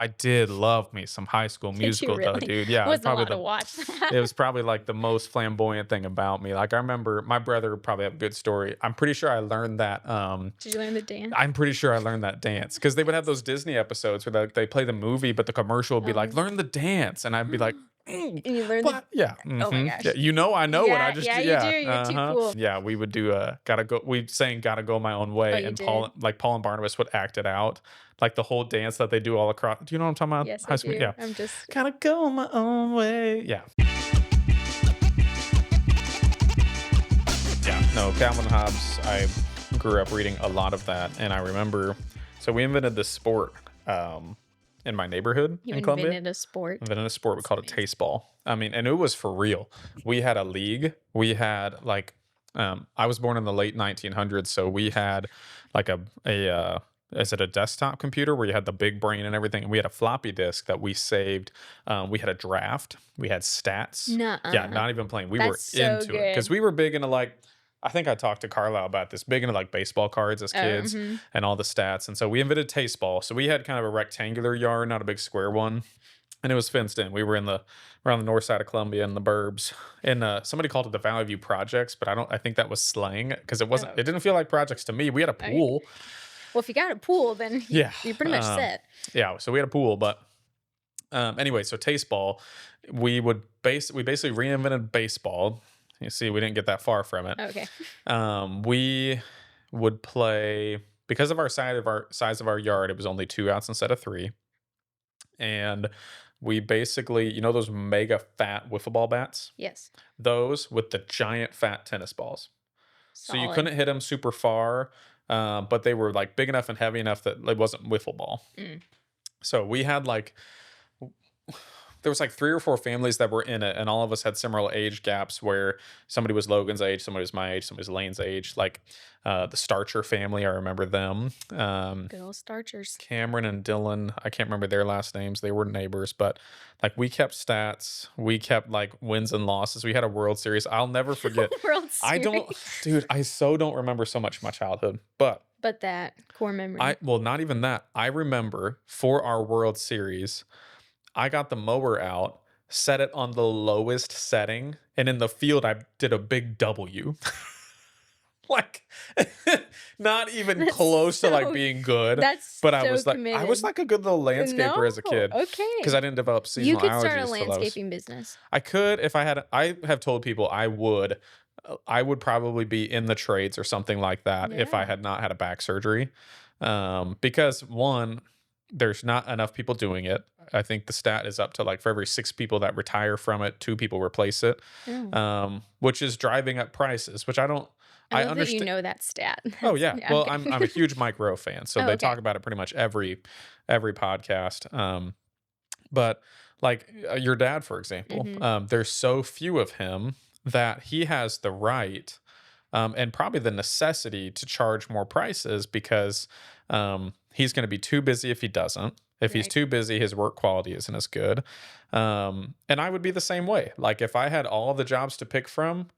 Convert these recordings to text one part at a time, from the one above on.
I did love me some High School Did you Musical though, really? dude. Yeah, Wasn't allowed to watch it that. was probably like the most flamboyant thing about me. Like I remember my brother would probably have a good story. I'm pretty sure I learned that Did you learn the I'm dance? pretty sure I learned that dance because they would have Yes. those Disney episodes where they play the movie, but the commercial would be like, Um, "Learn the dance," and I'd be like, and you learned the "What? Yeah, oh my yeah, gosh. I know it. I Yeah, just yeah, you do, yeah, you're too uh-huh, cool. yeah." We would do gotta go. We sang "Gotta Go My Own Oh, Way," you and did? Paul and Barnabas would act it out, like the whole dance that they do all across. Do you know what I'm talking about? Yes, High I School, do. yeah. I'm just Gotta go my own way. Yeah, yeah. No, Calvin Hobbes. I grew up reading a lot of that, and I remember. So we invented this sport in my neighborhood you in Columbia. invented a sport. Invented a sport. We That's called it amazing. taste ball. I mean, and it was for real. We had a league. We had like, I was born in the late 1900s, so we had like is it a desktop computer where you had the big brain and everything? And we had a floppy disk that we saved. We had a draft. We had stats. Yeah, Nuh-uh. not even playing. We were That's so into it because good. we were big into like. I think I talked to Carlisle about this, big into like baseball cards as Oh, kids mhm. and all the stats. And so we invented taste ball. So we had kind of a rectangular yard, not a big square one, and it was fenced in. We're on the north side of Columbia in the burbs. And somebody called it the Valley View Projects, but I think that was slang because Oh, it didn't feel like projects to me. We had a okay. pool. Well, if you got a pool, then Yeah. you're pretty much set. Yeah, so we had a pool, but anyway, so taste ball, we basically reinvented baseball. You see, we didn't get that far from it. Okay. We would play because of our size of our yard, it was only two outs instead of three. And we basically, those mega fat wiffle ball bats, Yes. those with the giant fat tennis balls. So you Solid. couldn't hit them super far, but they were like big enough and heavy enough that it wasn't wiffle ball. Mm. So we had like there was like three or four families that were in it, and all of us had similar age gaps where somebody was Logan's age, somebody was my age, somebody was Lane's age. Like the Starcher family, I remember them. Good old starchers. Cameron and Dylan, I can't remember their last names. They were neighbors, but like we kept stats, we kept like wins and losses. We had a World Series. I'll never forget. World I don't, Series. dude, I so don't remember so much of my childhood, but But that core memory. well, not even that. I remember for our World Series, I got the mower out, set it on the lowest setting, and in the field, I did a big W. Like, not even That's close to like so being good, that's but so I was committed. like a good little landscaper No, as a kid because okay. I didn't develop You seasonal could start a allergies till I was. landscaping business. I could if I had. I have told people I would. I would probably be in the trades or something like that if I Yeah. had not had a back surgery. Because one, there's not enough people doing it. I think the stat is up to like for every six people that retire from it, two people replace it, Oh. which is driving up prices. Which I don't. I I love that you understand. know that stat. Oh That's yeah. yeah, Well, okay. I'm a huge Mike Rowe fan, so Oh, they okay. talk about it pretty much every podcast. But like your dad, for example, Mhm. there's so few of him that he has the right and probably the necessity to charge more prices because he's going to be too busy if he doesn't. If he's Right. too busy, his work quality isn't as good. And I would be the same way. Like if I had all the jobs to pick from,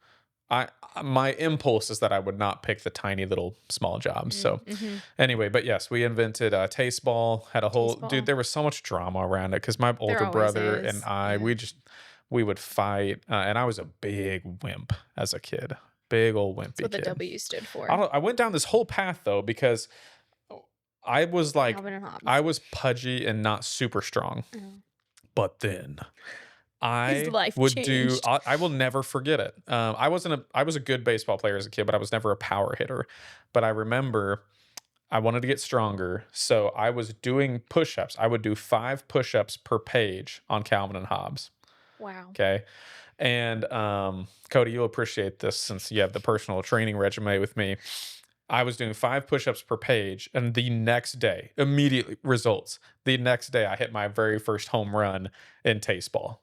I my impulse is that I would not pick the tiny little small jobs. Mm, So mhm. anyway, but yes, we invented taste ball. Had a whole Taste dude. ball. There was so much drama around it because my There older always brother and is. I, Yeah. we would fight, and I was a big wimp as a kid, big old That's wimpy what the kid. W stood I, for. don't- I went down this whole path though because I was like Calvin and I Hobbes. was pudgy and not super strong, Oh. but then His I life would do. changed. I will never forget it. I was a good baseball player as a kid, but I was never a power hitter. But I remember I wanted to get stronger, so I was doing push-ups. I would do 5 push-ups per page on Calvin and Hobbes. Wow. Okay, and Cody, you'll appreciate this since you have the personal training resume with me. I was doing 5 push-ups per page, and the next day, immediately results. The next day, I hit my very first home run in taste ball.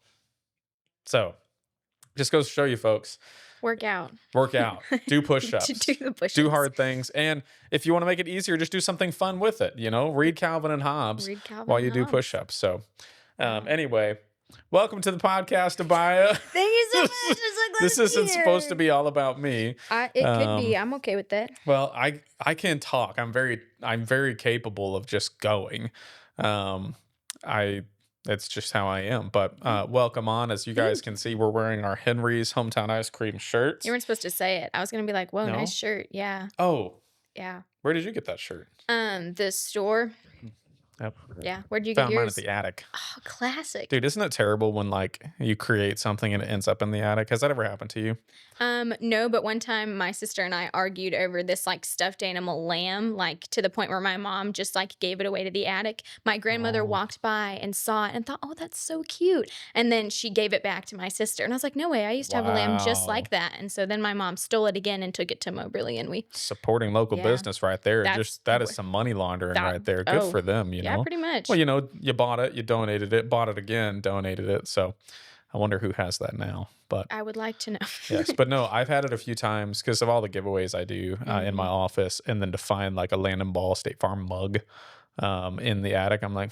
So, just goes to show you, folks, Work out. work out, do To push-ups, do the do push-ups. hard things, and if you want to make it easier, just do something fun with it. Read Calvin and Hobbes Read Calvin while and you do Hobbes. push-ups. So, Wow. anyway, welcome to the podcast, Abia. Thank you so much. this, I'm so glad this to be isn't supposed to here. be all about me. It could be. Um, I'm okay with that. well, I can talk. I'm very capable of just going. Um, I it's just how I am. But Mm, welcome on. As you guys thank can you. see, we're wearing our Henry's hometown ice cream You shirts. weren't supposed to say it. I was gonna be like, "Whoa, nice No? shirt." Yeah, Oh, yeah. where did you get that shirt? The store. Yep. Yeah. Where'd you get Found mine at yours? the attic. Oh, classic. Dude, isn't it terrible when like you create something and it ends up in the attic? Has that ever happened to you? No, but one time my sister and I argued over this like stuffed animal lamb, like to the point where my mom just like gave it away to the attic. My grandmother Oh, walked by and saw it and thought, "Oh, that's so cute." And then she gave it back to my sister. And I was like, "No way, I used to have a lamb just wow. like that." And so then my mom stole it again and took it to Moberly and we Supporting local yeah, business right there. that's Just that is some money laundering that right there. Good oh, for them, you yeah, know? pretty Well, much. you know, you bought it, you donated it, bought it again, donated it. So I wonder who has that now. But I would like to know. yes, but no, I've had it a few times because of all the giveaways I do in my Mhm. office, and then to find like a Landon Ball State Farm mug in the attic, I'm like,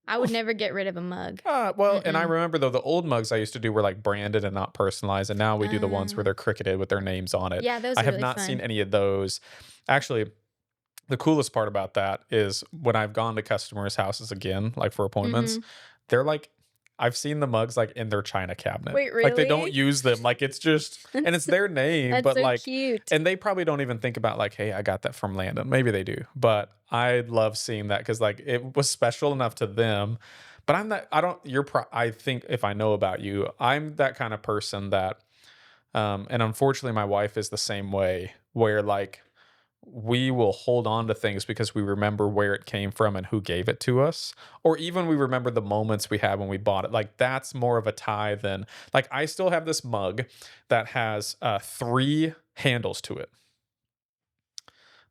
I would never get rid of a mug. well, and I Mm-mm. remember though the old mugs I used to do were like branded and not personalized, and now we do the ones where Uh, they're cricketed with their names on it. yeah, those I are have really not seen fun. any of those. Actually, the coolest part about that is when I've gone to customers' houses again, like for appointments, Mhm. they're like, I've seen the mugs like in their china cabinet. Wait, Like they don't really? use them. Like it's just, and it's their name, That's but so like, cute. and they probably don't even think about like, hey, I got that from Landon. Maybe they do, but I love seeing that because like it was special enough to them. But I'm not, I don't, I think if I know about you, I'm that kind of person that, and unfortunately my wife is the same way where like, we will hold on to things because we remember where it came from and who gave it to us, or even we remember the moments we had when we bought it. Like that's more of a tie than like I still have this mug that has three handles to it.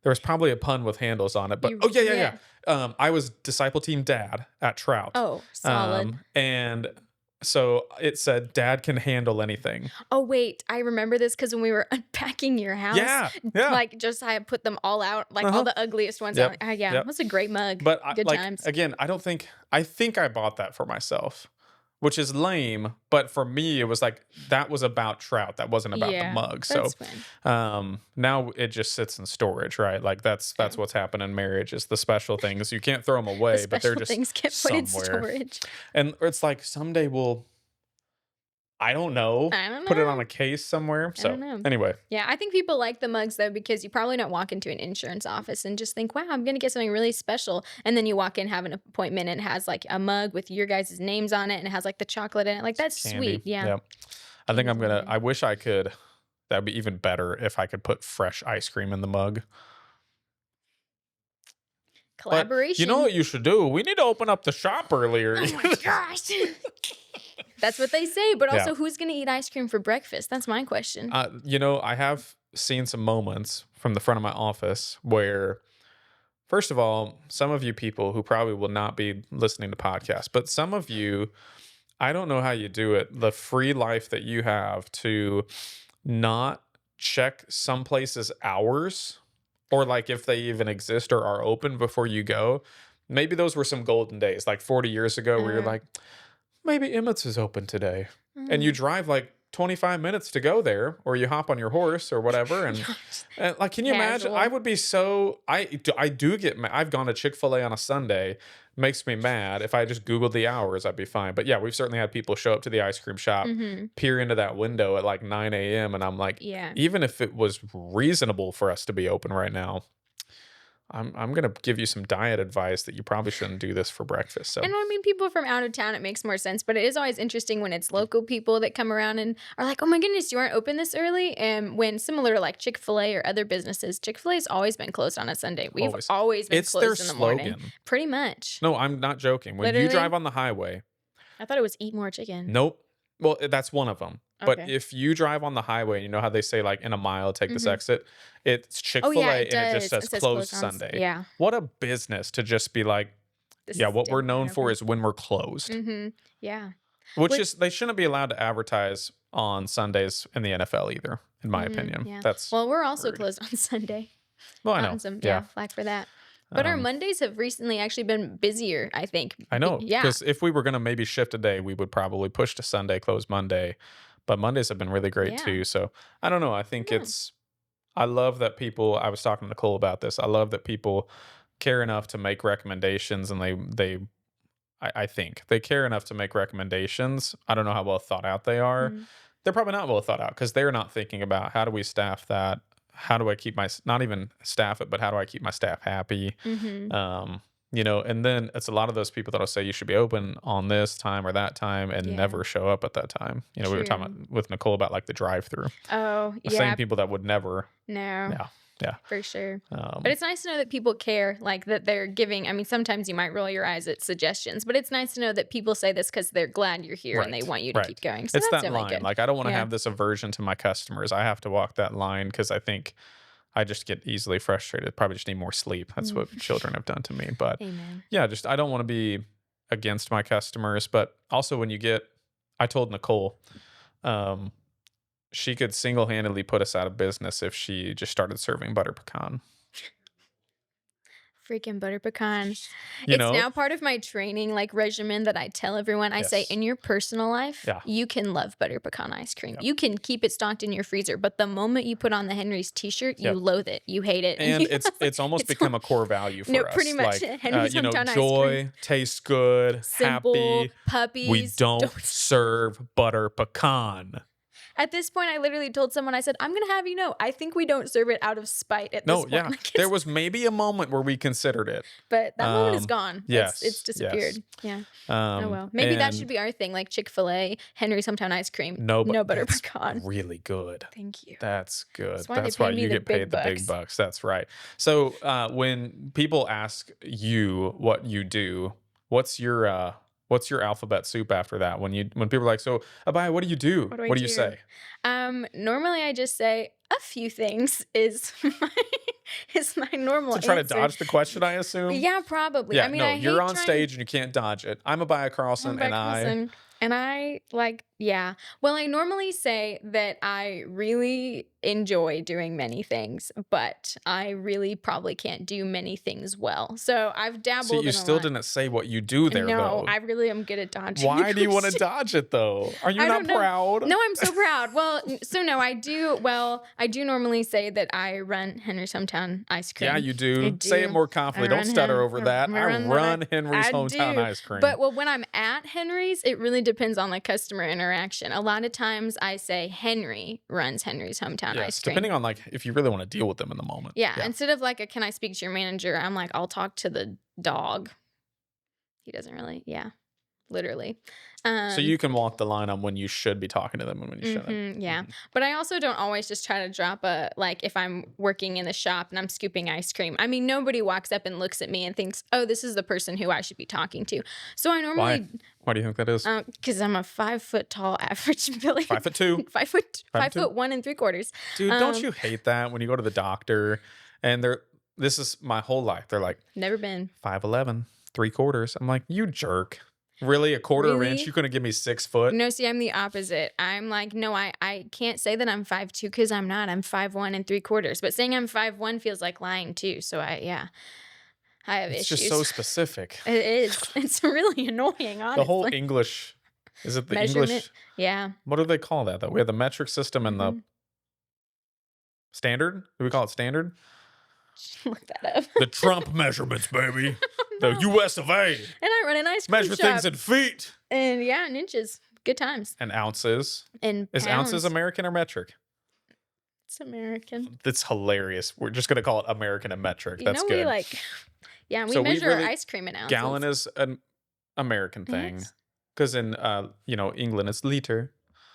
There's probably a pun with handles on it, but You oh yeah, yeah, yeah. yeah. I was disciple team dad at Trout, Oh, solid. and so it said dad can handle anything. Oh, wait, I remember this because when we were unpacking your house, Yeah, yeah. like, Josiah put them all out, like, Uh all huh. the ugliest ones out. Yep. Ah, yeah, Yep. that's a great mug. But I Good like, times. again, I think I bought that for myself, which is lame, but for me, it was like that was about Trout, that wasn't about the Yeah, mug, so, that's fun. now it just sits in storage, right? Like, that's Oh, what's happened in marriage is the special things, you can't throw them the away, but they're special just things get put in somewhere, storage. and it's like someday we'll I don't know, I don't put it on know. a case somewhere, I don't so, know. anyway. Yeah, I think people like the mugs though because you probably don't walk into an insurance office and just think, "Wow, I'm gonna get something really special," and then you walk in, have an appointment, and it has like a mug with your guys' names on it, and it has like the chocolate in it. Like Some that's candy, sweet. Yeah, yep. I think candy's I'm really gonna good. I wish I could that'd be even better if I could put fresh ice cream in the mug. But you know Collaboration. what you should do? We need to open up the shop earlier. Oh my gosh. That's what they say, but Yeah. also who's gonna eat ice cream for breakfast? That's my question. You know, I have seen some moments from the front of my office where, first of all, some of you people who probably will not be listening to podcasts, but some of you, I don't know how you do it. The free life that you have to not check some places' hours or like if they even exist or are open before you go. Maybe those were some golden days, like 40 years ago, where you're Uh, like, maybe Emmett's is open today. And you mm, drive like 25 minutes to go there, or you hop on your horse or whatever. gosh, And like, can you imagine? I casual. would be so, I do get, I've gone to Chick fil A on a Sunday. Makes me mad. If I just Googled the hours, I'd be fine. But yeah, we've certainly had people show up to the ice cream shop, Mhm. peer into that window at like 9 a.m. And I'm like, Yeah. even if it was reasonable for us to be open right now, I'm gonna give you some diet advice that you probably shouldn't do this for breakfast. So And I mean, people from out of town, it makes more sense. But it is always interesting when it's local people that come around and are like, "Oh my goodness, you aren't open this early." And when similar to like Chick Fil A or other businesses, Chick Fil A's always been closed on a Sunday. We've always, always been it's their closed in the morning, slogan. pretty much. No, I'm not joking. When you drive Literally, on the highway, I thought it was eat more chicken. nope. Well, that's one of them. But Okay. if you drive on the highway, you know how they say like in a mile, take this Hmm. exit. It's Chick Oh Fil yeah, A, it and it just does. says It says closed closed on. Sunday. Yeah, What a business to just be like, this yeah, is what we're different known for over. is when we're closed. Yeah. Which Which is they shouldn't be allowed to advertise on Sundays in the NFL either, in my opinion. yeah. That's Well, we're also rude. closed on Sunday. Well, I know. Gotten some, Yeah. yeah, flack for that. But our Um, Mondays have recently actually been busier, I think. I know Yeah. because if we were gonna maybe shift a day, we would probably push to Sunday, close Monday. But Mondays have been really great Yeah. too. So I don't know. I I think know. I love that people. I was talking to Nicole about this. I love that people care enough to make recommendations, and they I think they care enough to make recommendations. I don't know how well thought out they are. Mm, They're probably not well thought out because they're not thinking about how do we staff that? How do I keep my not even staff it, but how do I keep my staff happy? mhm. Um, and then it's a lot of those people that'll say you should be open on this time or that time and Yeah, never show up at that time. We were talking true. about, with Nicole about like the drive-through. Oh, The same yeah, people that would never. no, Yeah, yeah. for sure. But Um, it's nice to know that people care, like, that they're giving I mean, sometimes you might roll your eyes at suggestions, but it's nice to know that people say this because 'cause they're glad you're here and they right, want you to keep right. going, so It's that's that really line. good. Like I don't want to Yeah. have this aversion to my customers. I have to walk that line because I think I just get easily frustrated. Probably just need more sleep. That's Mm, what children have done to me. But amen. yeah, just I don't want to be against my customers. But also when you get, I told Nicole, um, she could single handedly put us out of business if she just started serving butter pecan. Freaking butter pecan. You It's know? now part of my training, like, regimen that I tell everyone. I say, Yes. "In your personal life, Yeah. you can love butter pecan ice cream. Yep. You can keep it stocked in your freezer, but the moment you put on the Henry's T-shirt, you Yep. loathe it. You hate it." And And you it's almost it's all become a core value no, for pretty us. much Like, Henry's hometown ice cream. joy, tastes good, Simple, happy. We puppies, don't don't serve butter pecan. At this point, I literally told someone, I said, "I'm gonna have you know, I think we don't serve it out of spite at this No, point." yeah. Like, There it's was maybe a moment where we considered it. but that moment is gone. It's Yes, yes. disappeared. Yeah. Oh, well. Maybe that should And be our thing, like Chick-fil-A, Henry's hometown ice cream, no, but no butter that's pecan. really good. Thank you. That's good. That's why they That's pay why me you the get big paid the big bucks. bucks. That's right. So when people ask you what you do, what's your alphabet soup after that? When people are like, so Abaya, what do you do? What do I What do you do? say? Normally I just say a few things is my is my normal To try to answer. dodge the question, I assume. Yeah, probably. I Yeah, mean, no, I you're hate on trying stage and you can't dodge it. I'm Abaya I'm Carlson, by and I. Carlson, and I like, yeah. Well, I normally say that I really enjoy doing many things, but I really probably can't do many things well. So I've See, dabbled you in a still lot. didn't say what you do there, No, though. I really am good at dodging the Why do you want to question. dodge it, though? Are you I not don't know. proud? No, I'm so proud. Well, so no, I do. Well, I do normally say that I run Henry's hometown ice Yeah, cream. you I do. Say it do. more I confidently. Don't run stutter him. over that. I I run that. run Henry's I hometown do. ice cream. But well, when I'm at Henry's, it really depends on the customer interaction. A lot of times I say Henry runs Henry's hometown ice Yes, cream. depending on like if you really want to deal with them in the moment. Yeah. Yeah. Instead of like a can I speak to your manager, I'm like, I'll talk to the dog. He doesn't really, yeah, literally. So you can walk the line on when you should be talking to them and when you shouldn't. Yeah. Mhm. But I also don't always just try to drop a, like, if I'm working in the shop and I'm scooping ice cream. I mean, nobody walks up and looks at me and thinks, oh, this is the person who I should be talking to. So I Why? normally, Why do you think that is? because I'm a 5 foot tall average Billy. 5'2". 5 foot, 5'2". 5'1 3/4. Dude, don't Um, you hate that when you go to the doctor and this is my whole life. They're like Never been. 5'11", 3/4. I'm like, you jerk. Really? A quarter of an inch? Really? You couldn't give me 6 foot? No, see, I'm the opposite. I'm like, no, I can't say that I'm 5'2" because I'm not. I'm 5'1 3/4. But saying I'm 5'1" feels like lying too. So I have It's issues. just so specific. It is. It's really annoying, honestly. The whole English, is it the Measurement. English? Yeah. What do they call that? We have the metric system and the Mhm. standard. Do we call it standard? Look that up. The Trump measurements, baby. No. The U.S. of A. And I run an ice cream Measure shop. things in feet And yeah, in inches. Good times. and ounces. And Is pounds. ounces American or metric? It's American. That's hilarious. We're just gonna call it American and metric. You That's know, good. we like, yeah, we So we measure our really- ice cream in ounces. Gallon is an American thing Yes. because in England it's liter.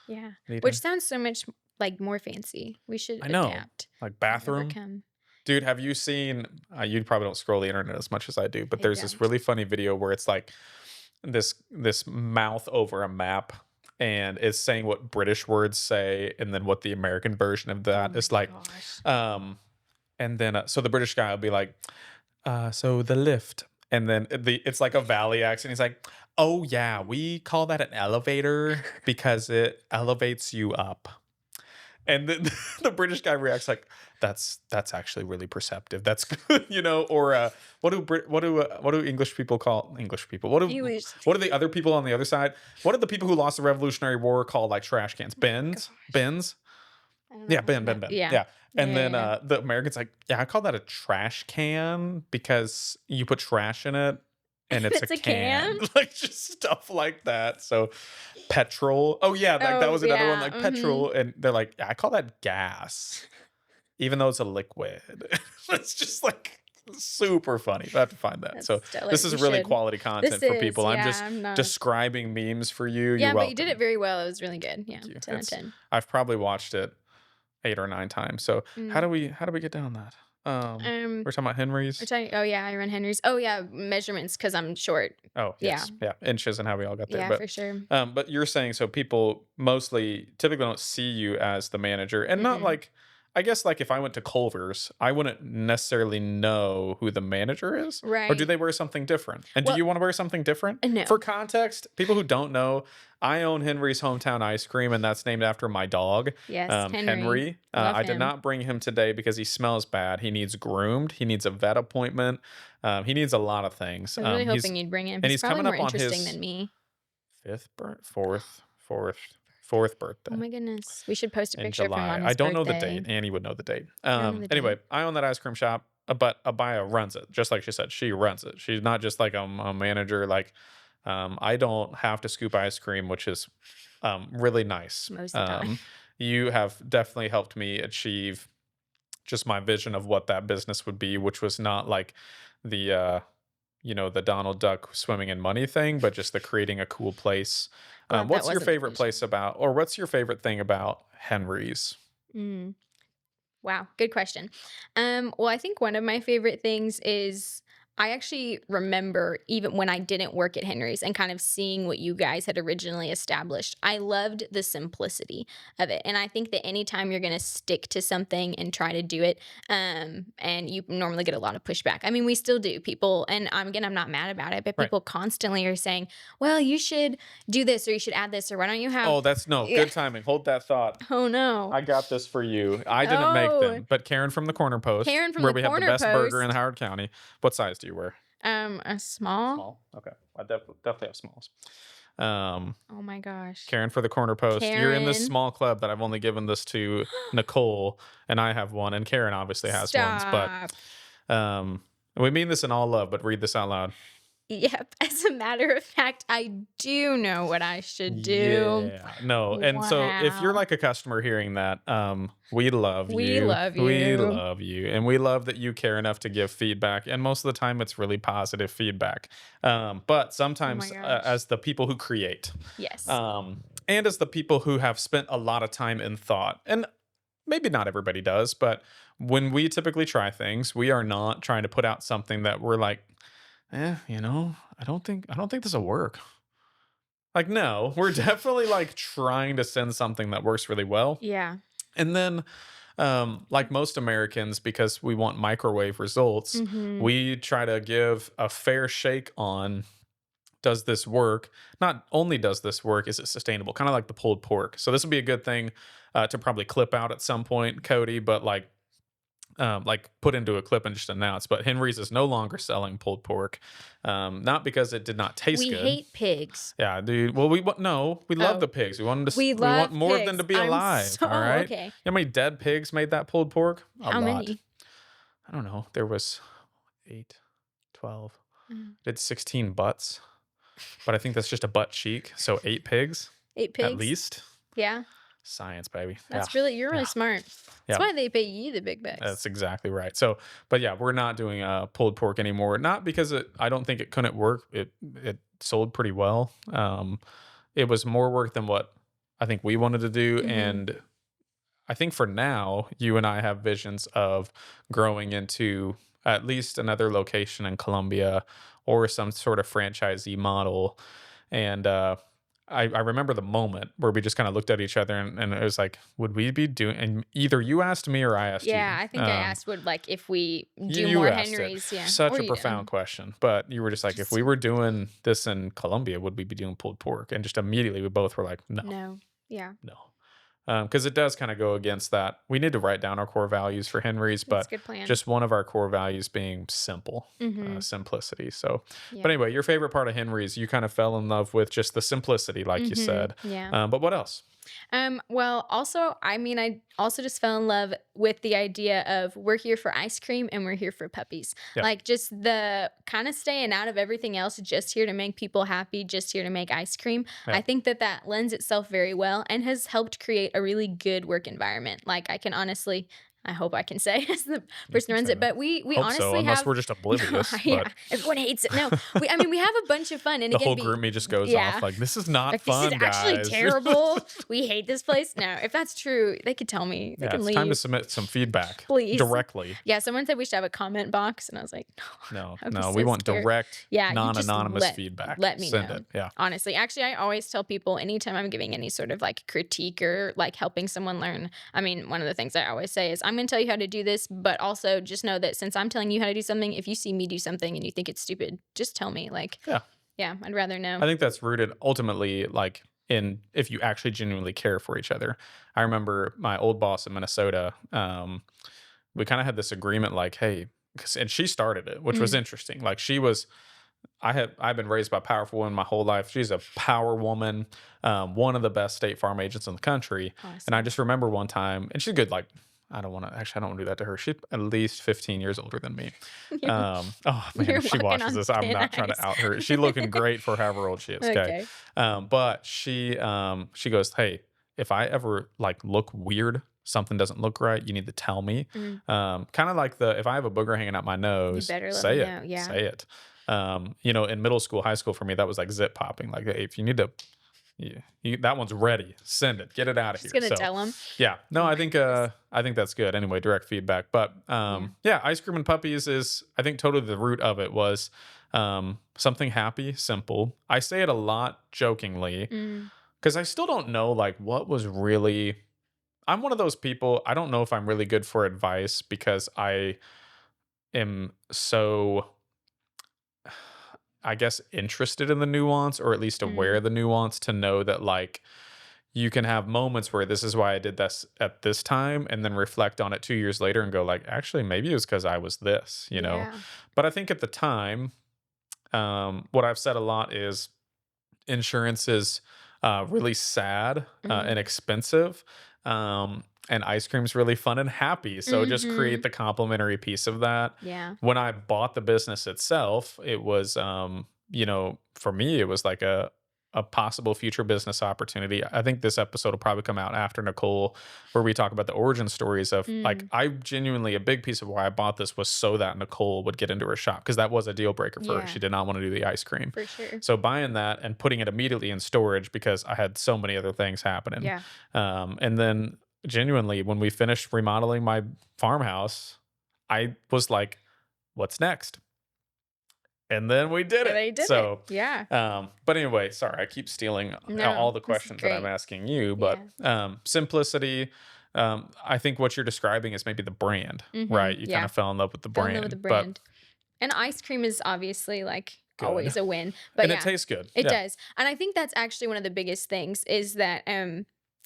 Yeah. Liter. Which sounds so much like more fancy. We should I know. adapt. Like bathroom. Overcome. Dude, have you seen? You probably don't scroll the internet as much as I do, but I there's this don't. really funny video where it's like this mouth over a map, and it's saying what British words say, and then what the American version of that Oh is my like. gosh. And then so the British guy will be like, so the lift, and then it's like a valley accent. He's like, oh yeah, we call that an elevator because it elevates you up. And then the British guy reacts like, "That's actually really perceptive. That's good, Or what do English people call English people? English. What do the other people on the other side? What do the people who lost the Revolutionary War call like trash cans? Bins, Gosh. bins. I don't Yeah, know. bin. Yeah. Yeah. And then Yeah. the Americans like, yeah, I call that a trash can because you put trash in it. and it's a It's a can? can. Like, just stuff like that. So, petrol. Oh, yeah, like, that Oh, was another one, yeah, like, mhm. petrol, and they're like, "I call that gas, even though it's a liquid." It's just, like, super funny. I have to find that. That's So, stellar, this is you really should. quality This content for is, people. I'm yeah, just I'm not. describing memes for you. You're Yeah, but you did it welcome. very well, it was really good, yeah, Thank you. 10 out of It's 10. I've probably watched it 8 or 9 times. So, Mm, how do we get down that? um, We're talking about we're Henry's? talking oh, yeah, I run Henry's. Oh, yeah, measurements because 'cause I'm short. Oh, Yeah, yes. Yeah, inches and how we all got there. yeah, for sure. But you're saying so people mostly typically don't see you as the manager, and not Mm-mm. like I guess like if I went to Culver's, I wouldn't necessarily know who the manager is, or do Right. they wear something different? And do Well, you want to wear something different? For no. context, people who don't know, I own Henry's Hometown Ice Cream, and that's named after my dog, Yes, Henry. Henry. Love I did him. not bring him today because he smells bad. He needs groomed. He needs a vet appointment. He needs a lot of things. I was really hoping you'd bring him. And He's he's probably coming more up on interesting his than me. fifth, fourth Oh birthday my goodness. We should post a in picture of him July. on I his don't know the birthday. date. Annie would know the date. I don't know the Anyway, date. I own that ice cream shop, but Abaya runs it. Just like she said, she runs it. She's not just like a manager. Like, I don't have to scoop ice cream, which is really nice. Most of the time. You have definitely helped me achieve just my vision of what that business would be, which was not like the the Donald Duck swimming in money thing, but just the creating a cool place. Glad that What's your wasn't the favorite place vision. about, or what's your favorite thing about Henry's? Mm. Wow, good question. Well, I think one of my favorite things is I actually remember even when I didn't work at Henry's and kind of seeing what you guys had originally established. I loved the simplicity of it. And I think that anytime you're going to stick to something and try to do it, and you normally get a lot of pushback. I mean, we still do. People, and again, I'm not mad about it, but Right. people constantly are saying, well, you should do this or you should add this or why don't you have. Oh, that's no Yeah. good timing. Hold that thought. Oh, no. I got this for you. I didn't make Oh, them, but Karen from the Corner Post, Karen from where the we have the corner best burger in post. Howard County. What size do you wear? A small. Small. Okay, I definitely have smalls. Um, Oh my gosh. Karen for the Corner Post. You're in this Karen. small club that I've only given this to Nicole, and I have one, and Karen obviously has ones. But Stop. we mean this in all love. But read this out loud. Yep. As a matter of fact, I do know what I should do. Yeah. No. And so if you're Wow. like a customer hearing that, we love We you. love We you. love you. And we love that you care enough to give feedback. And most of the time it's really positive feedback. But Oh my sometimes gosh. as the people who create, Yes. and as the people who have spent a lot of time and thought, and maybe not everybody does, but when we typically try things, we are not trying to put out something that we're like, I don't think this will work. Like, no, we're definitely like trying to send something that works really well. Yeah. And then, like most Americans, because we want microwave results, Mm-hmm. we try to give a fair shake on, does this work? Not only does this work, is it sustainable? Kind of like the pulled pork. So this would be a good thing to probably clip out at some point, Cody, but like put into a clip and just announce. But Henry's is no longer selling pulled pork, not because it did not taste We good. hate pigs. Yeah, dude. Well, no, we love the Oh, pigs. We want them to. we We want love more of them pigs. to be I'm alive. so All right. You okay. know how many dead pigs made that pulled pork? A How lot. many? I don't know. There was 8, 12. Mm. Did 16 butts, but I think that's just a butt cheek. So 8 pigs 8 at pigs? least. Yeah. Science, baby. Yeah. That's really you're really Yeah. smart. Yeah. That's why they pay you the big bucks. That's exactly right. So, but yeah, we're not doing pulled pork anymore. Not because I don't think it couldn't work. It sold pretty well. It was more work than what I think we wanted to do, Mhm. and I think for now, you and I have visions of growing into at least another location in Colombia or some sort of franchisee model. And I remember the moment where we just kind of looked at each other and it was like, would we be doing? And either you asked me or I asked you. Yeah, I think I asked would like if we do You more asked it. Henrys, yeah. Such Or a you profound question. But you were just like, if just we were doing this in Colombia, would we be doing pulled pork? And just immediately we both were like, no, no. Yeah. no. Because it does kind of go against that. We need to write down our core values for Henry's, That's but a good plan. just one of our core values being simple, Mhm. simplicity. So, Yeah. but anyway, your favorite part of Henry's, you kind of fell in love with just the simplicity, like you Mhm. said. Yeah. But what else? Well, also, I mean, I also just fell in love with the idea of we're here for ice cream and we're here for puppies. Yeah, Like just the kind of staying out of everything else, just here to make people happy, just here to make ice cream. yeah. I think that that lends itself very well and has helped create a really good work environment. Like I can honestly, I hope I can say as the You person can who runs say it, that. but we Hope so, honestly unless have we're just oblivious, yeah, but everyone hates it. No, I mean we have a bunch of fun and the again whole be group me just goes off yeah. like, "This is not Like, "This is fun, actually guys." terrible. We hate this place." No, if that's true, they could tell me. They Yeah, can it's time to leave, submit some feedback please. directly. Yeah, someone said we should have a comment box, and I was like, "No." No, I'd be no, we so want scared. direct, Yeah, you just non-anonymous feedback. let me Send know. it. Yeah. Honestly, actually, I always tell people anytime I'm giving any sort of like critique or like helping someone learn. I mean, one of the things I always say is, I'm going to tell you how to do this, but also just know that since I'm telling you how to do something, if you see me do something and you think it's stupid, just tell me. Like, Yeah. yeah, I'd rather I know. think that's rooted ultimately like in if you actually genuinely care for each other. I remember my old boss in Minnesota, we kind of had this agreement like, hey, and she started it, which was Mm, interesting. Like I've been raised by powerful women my whole life. She's a power woman, one of the best State Farm agents in the country. And I awesome. just remember one time, and she's good. Like I don't want to actually, I don't want to do that to her. She's at least 15 years older than me. You're, Oh man, you're if she walking watches on this, I'm thin not trying ice. to out her. She looking great for however old she is. Okay, Okay. but she goes, hey, if I ever like look weird, something doesn't look right, you need to tell me. Mm, Kind of like the if I have a booger hanging out my you nose, better let me say it, know. Yeah. say it. In middle school, high school for me, that was like zip popping. Like, hey, if you need to, yeah, that one's ready. Send it. Get it out of Just here. gonna So, tell them. yeah, no, Oh I my think goodness. that's good. Anyway, direct feedback, but Yeah. yeah, ice cream and puppies is I think totally the root of it was something happy, simple. I say it a lot jokingly Mm, because I still don't know like what was really. I'm one of those people. I don't know if I'm really good for advice because I am so I guess interested in the nuance or at least aware mm, of the nuance to know that like you can have moments where this is why I did this at this time and then reflect on it 2 years later and go like actually maybe it was cuz I was this, you know. yeah. But I think at the time what I've said a lot is insurance is really sad and Mm, expensive. And ice cream's really fun and happy. So just create mhm. the complementary piece of that. Yeah. When I bought the business itself, it was, for me, it was like a possible future business opportunity. I think this episode will probably come out after Nicole, where we talk about the origin stories of like, Mm, I genuinely, a big piece of why I bought this was so that Nicole would get into her shop because that was a deal breaker for her. yeah. She did not want to do the ice cream. For sure. So buying that and putting it immediately in storage because I had so many other things happening. Yeah. And then genuinely, when we finished remodeling my farmhouse, I was like, what's next? And then we did it. They did it. So, Yeah. but anyway, sorry, I keep stealing all No, the this is questions that I'm great. asking you, but Yeah. simplicity. I think what you're describing is maybe the brand, right? Mhm. You kind Yeah. of fell in love with the Fell in love with the brand, but brand. And ice cream is obviously like good. always a win. But And it yeah, tastes good. it Yeah. does. And I think that's actually one of the biggest things is that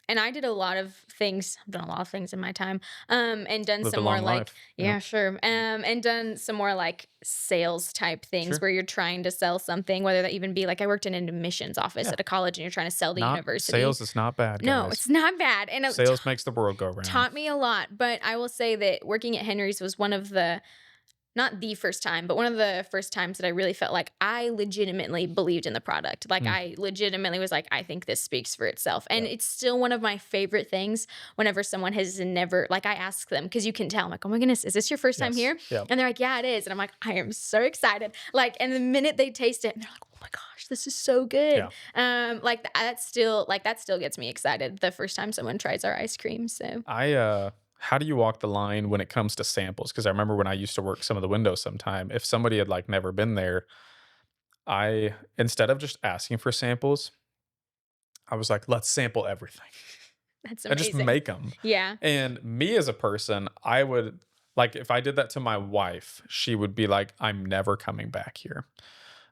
and I did a lot of things. I've done a lot of things in my time. And done Lived a some more long like life. Yeah. yeah, sure. And done some more like sales type things Sure. where you're trying to sell something, whether that even be like I worked in an admissions office Yeah. at a college and you're trying to sell the Not university. sales is not bad, No, guys. it's not bad. And it Sales makes the world go round. taught me a lot. But I will say that working at Henry's was one of the not the first time, but one of the first times that I really felt like I legitimately believed in the product. Like Mm, I legitimately was like, I think this speaks for itself. And yeah. it's still one of my favorite things whenever someone has never, like I ask them, because you can tell, I'm like, oh my goodness, is this your first time Yes. here? Yeah. And they're like, yeah, it is. And I'm like, I am so excited. Like, and the minute they taste it, and they're like, oh my gosh, this is so good. Yeah. That still gets me excited the first time someone tries our ice cream. So How do you walk the line when it comes to samples? Because I remember when I used to work some of the windows sometime, if somebody had like never been there, I instead of just asking for samples, I was like, let's sample everything that's and just amazing. make them. Yeah. And me as a person, I would like if I did that to my wife, she would be like, I'm never coming back here.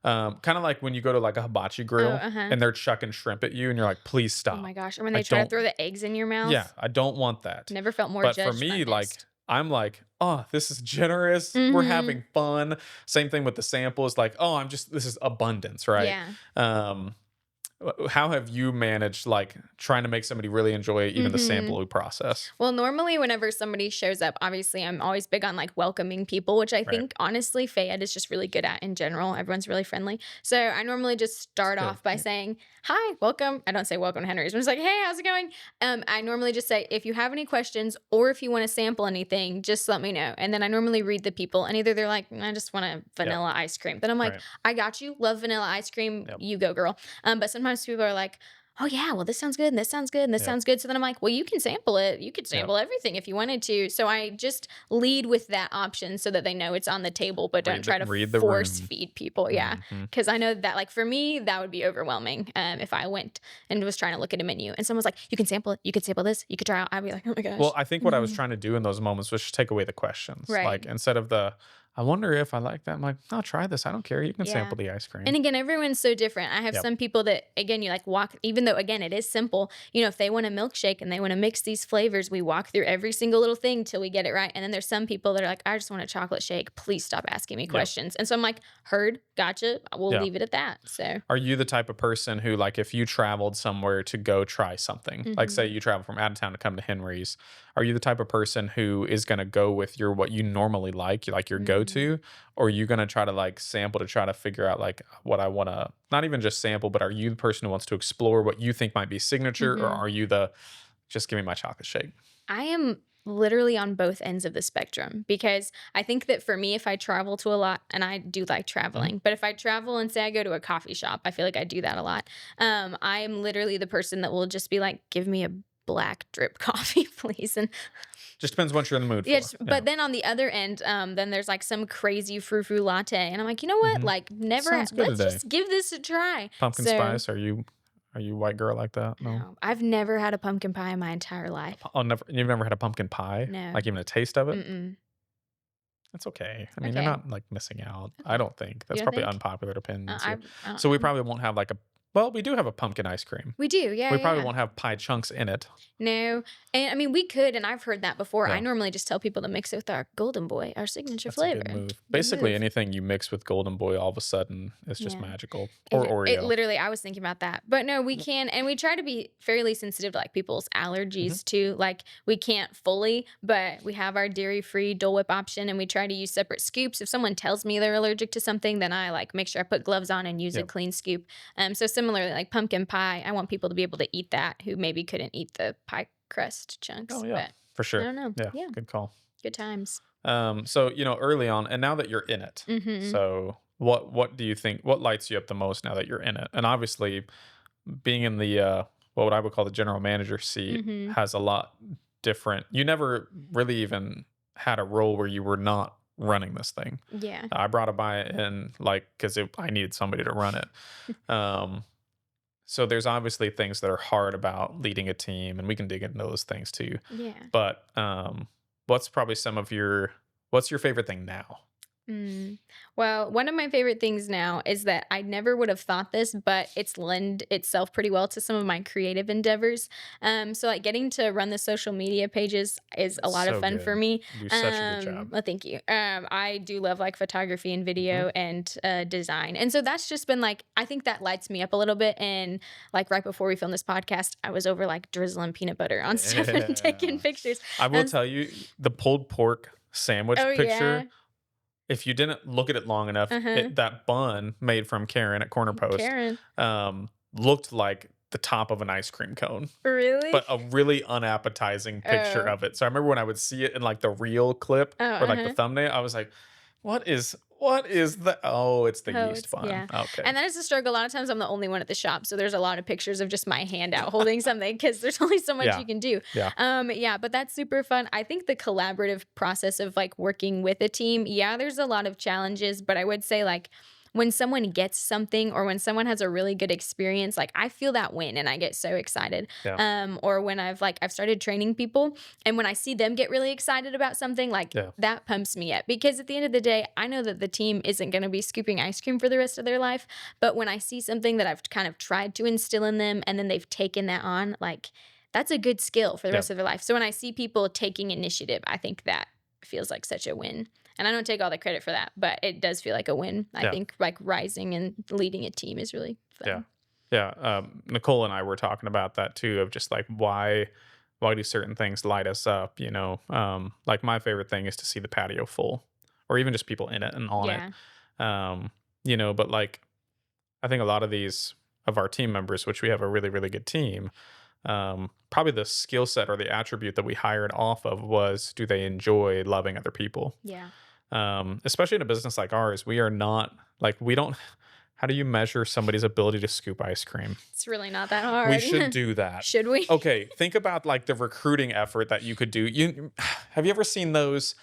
Kind of like when you go to like a hibachi Oh, grill uh-huh. and they're chucking shrimp at you and you're like, please Oh my stop. gosh. Or when I they try to don't, throw the eggs in your yeah, mouth. I don't want that. Never felt more But for judged by me, like, missed. I'm like, oh, this is generous. We're Mhm. having fun. Same thing with the samples. Like, oh, this is abundance, right? Yeah. Um, How have you managed, like, trying to make somebody really enjoy even the Mhm. sampling process? Well, normally whenever somebody shows up, obviously I'm always big on like welcoming people, which I Right. think honestly Fayette is just really good at in general. Everyone's really friendly. So I normally just That's start good. off by Yeah. saying, "Hi, welcome." I don't say welcome to Henry's. I'm just like, "Hey, how's it going?" I normally just say, "If you have any questions or if you want to sample anything, just let me know." And then I normally read the people, and either they're like, "I just want a Yep. vanilla ice cream." Then I'm like, Right. "I got you. Love vanilla ice cream. Yep. You go, girl." But sometimes people are like, "Oh yeah, well this sounds good and this sounds good and this Yep. sounds good." So then I'm like, "Well, you can sample it. You could Yep. sample everything if you wanted to." So I just lead with that option so that they know it's on the table, but don't try to Read the force room. feed people. Yeah, Mhm. because I know that like for me that would be overwhelming if I went and was trying to look at a menu and someone's like, "You can sample it. You could sample this. You could try out." I'd be like, "Oh my Well, gosh." I think what I was trying to do in those moments was just take away the questions. Right. Like, instead of the, "I wonder if I like that," I'm like, "No, try this. I don't care. You can Yeah. sample the ice And cream." again, everyone's so different. I have Yep. some people that, again, you like walk, even though, again, it is simple, if they want a milkshake and they want to mix these flavors, we walk through every single little thing till we get it right. And then there's some people that are like, I just want a chocolate shake. Please stop asking me Yep. questions. And so I'm like, heard, gotcha. We'll Yeah. leave it at that. So, Are you the type of person who, like, if you traveled somewhere to go try something, like, say mhm. you travel from out of town to come to Henry's, are you the type of person who is gonna go with your what you normally like, like your Mm. go-to, or are you gonna try to, like, sample to try to figure out, like, what I wanna not even just sample, but are you the person who wants to explore what you think might be signature, or Mhm. are you the, "Just give me my chocolate shake"? I am literally on both ends of the spectrum because I think that for me, if I travel to a lot, and I do like Mhm. traveling, but if I travel and say I go to a coffee shop, I feel like I do that a lot. I am literally the person that will just be like, give me a black drip coffee, please. And Just depends what you're in the mood yeah, for. Yeah. but then on the other end, then there's like some crazy frou-frou latte. And I'm like, you know what? Mhm. Like, never, Sounds good let's today. just give this a try. Pumpkin So, spice, are you white girl like that? No? no, I've never had a pumpkin pie in my entire A life. pu Oh, never you've never had a pumpkin pie? No. Like, even a taste of it? Mm-mm. That's okay. I mean, you're Okay. not, like, missing out. I Okay. don't think. You That's don't probably think? unpopular opinions here. I So we don't. probably won't have, like, a well, we do have a pumpkin ice cream. We do, yeah, We yeah, probably yeah. won't have pie chunks in it. No, and I mean, we could, and I've heard that before. I Yeah, normally just tell people to mix it with our Golden Boy, our signature that's a good flavor. move. Good Basically, move. anything you mix with Golden Boy all of a sudden is just Yeah. magical. Or It Oreo. literally, I was thinking about that. But no, we Yep. can, and we try to be fairly sensitive to like people's Mhm. allergies too. Like we can't fully, but we have our dairy-free Dole Whip option, and we try to use separate scoops. If someone tells me they're allergic to something, then I like make sure I put gloves on and use a Yep. clean scoop. So similarly, like pumpkin pie, I want people to be able to eat that who maybe couldn't eat the pie crust Oh, chunks. yeah. But For I sure. don't know. Yeah, Yeah, good call. good times. So, early on and now that you're in it, Mhm. so what do you think what lights you up the most now that you're in it? And obviously, being in the, what I would call the general manager seat Mhm. has a lot different you never really even had a role where you were not running this thing. Yeah. I brought it by in, like, 'cause I needed somebody to run it. Um, so there's obviously things that are hard about leading a team, and we can dig into those things too. Yeah. But, what's probably what's your favorite thing now? Mm. Well, one of my favorite things now is that I never would have thought this, but it's lend itself pretty well to some of my creative endeavors. So like getting to run the social media pages is a It's lot of so fun for good. me. You do such a good job. Well, thank you. I do love like photography and Mhm. video and design, and so that's just been like I think that lights me up a little bit. And like right before we filmed this podcast, I was over like drizzling peanut butter on stuff and taking Yeah. pictures. I will And tell you, the pulled pork sandwich oh yeah, picture, if you didn't look at it long enough, uh huh, that bun made from Karen at Corner Post, Karen, looked like the top of an ice cream cone, really? but a really unappetizing picture Oh. of it. So I remember when I would see it in, like, the real clip Oh, or, like, the uh-huh. thumbnail, I was like, what is that? Oh, it's the Oh, yeast it's bun. yeah. Okay. And that is a struggle. A lot of times I'm the only one at the shop. So there's a lot of pictures of just my hand out holding something because there's only so much Yeah. you can do. Yeah. Yeah, but that's super fun. I think the collaborative process of like working with a team, yeah, there's a lot of challenges, but I would say like when someone gets something or when someone has a really good experience, like I feel that win and I get so excited. Yeah. Or when I've started training people and when I see them get really excited about something, like Yeah. that pumps me up because at the end of the day, I know that the team isn't going to be scooping ice cream for the rest of their life. But when I see something that I've kind of tried to instill in them and then they've taken that on, like that's a good skill for the Yeah. rest of their life. So when I see people taking initiative, I think that feels like such a win. And I don't take all the credit for that, but it does feel like a win. I Yeah. think like rising and leading a team is really Yeah. fun. Yeah, Nicole and I were talking about that too, of just like why do certain things light us up? Like my favorite thing is to see the patio full, or even just people in it and on it. Yeah. Um, but like I think a lot of these of our team members, which we have a really really good team, probably the skill set or the attribute that we hired off of was, do they enjoy loving other people? Yeah. Especially in a business like ours, we are not like we don't. How do you measure somebody's ability to scoop ice cream? It's really not that We should hard. do that. Should we? Okay, think about like the recruiting effort that you could do. You have you ever seen those?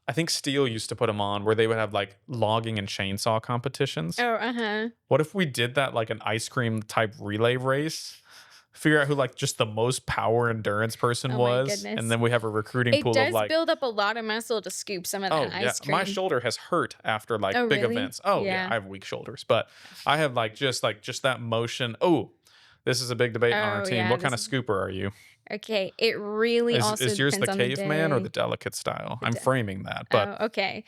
I think Steel used to put them on where they would have like logging and chainsaw competitions. Oh, uh-huh. What if we did that like an ice cream type relay race? Figure out who like just the most power endurance person Oh my was, and goodness. then we have a recruiting It pool of does like, build up a lot of muscle to scoop some of oh that yeah, ice my cream. shoulder has hurt after like Oh, big really? events. Oh yeah, Yeah. I have weak shoulders, but I have like just that motion. Oh, this is a big debate on our Oh, team. yeah, What kind this of is scooper are you? okay. It really also Is yours the depends on the caveman or the day. delicate style? The I'm d framing that, but Oh, okay.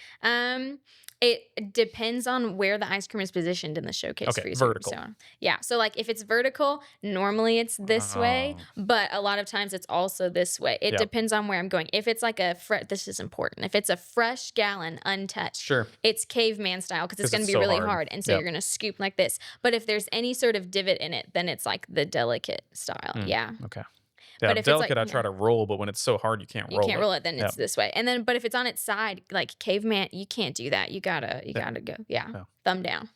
It depends on where the ice cream is positioned in the showcase okay, freezer. vertical. So, yeah. So, like, if it's vertical, normally it's this way, Oh, but a lot of times it's also this way. It yep, depends on where I'm going. If it's like this is important. If it's a fresh gallon, untouched, sure, it's caveman style because it's because going it's to be so really hard. hard. And so Yep. you're going to scoop like this. But if there's any sort of divot in it, then it's like the delicate style. Mm, Yeah. okay. Yeah, But if it's like, delicate. I try to roll, but when it's so hard, you can't you roll can't it. roll it, then Yep. it's this way. And then, but if it's on its side, like caveman, you can't do that. You Yeah. gotta go. Yeah. Yeah. Thumb down.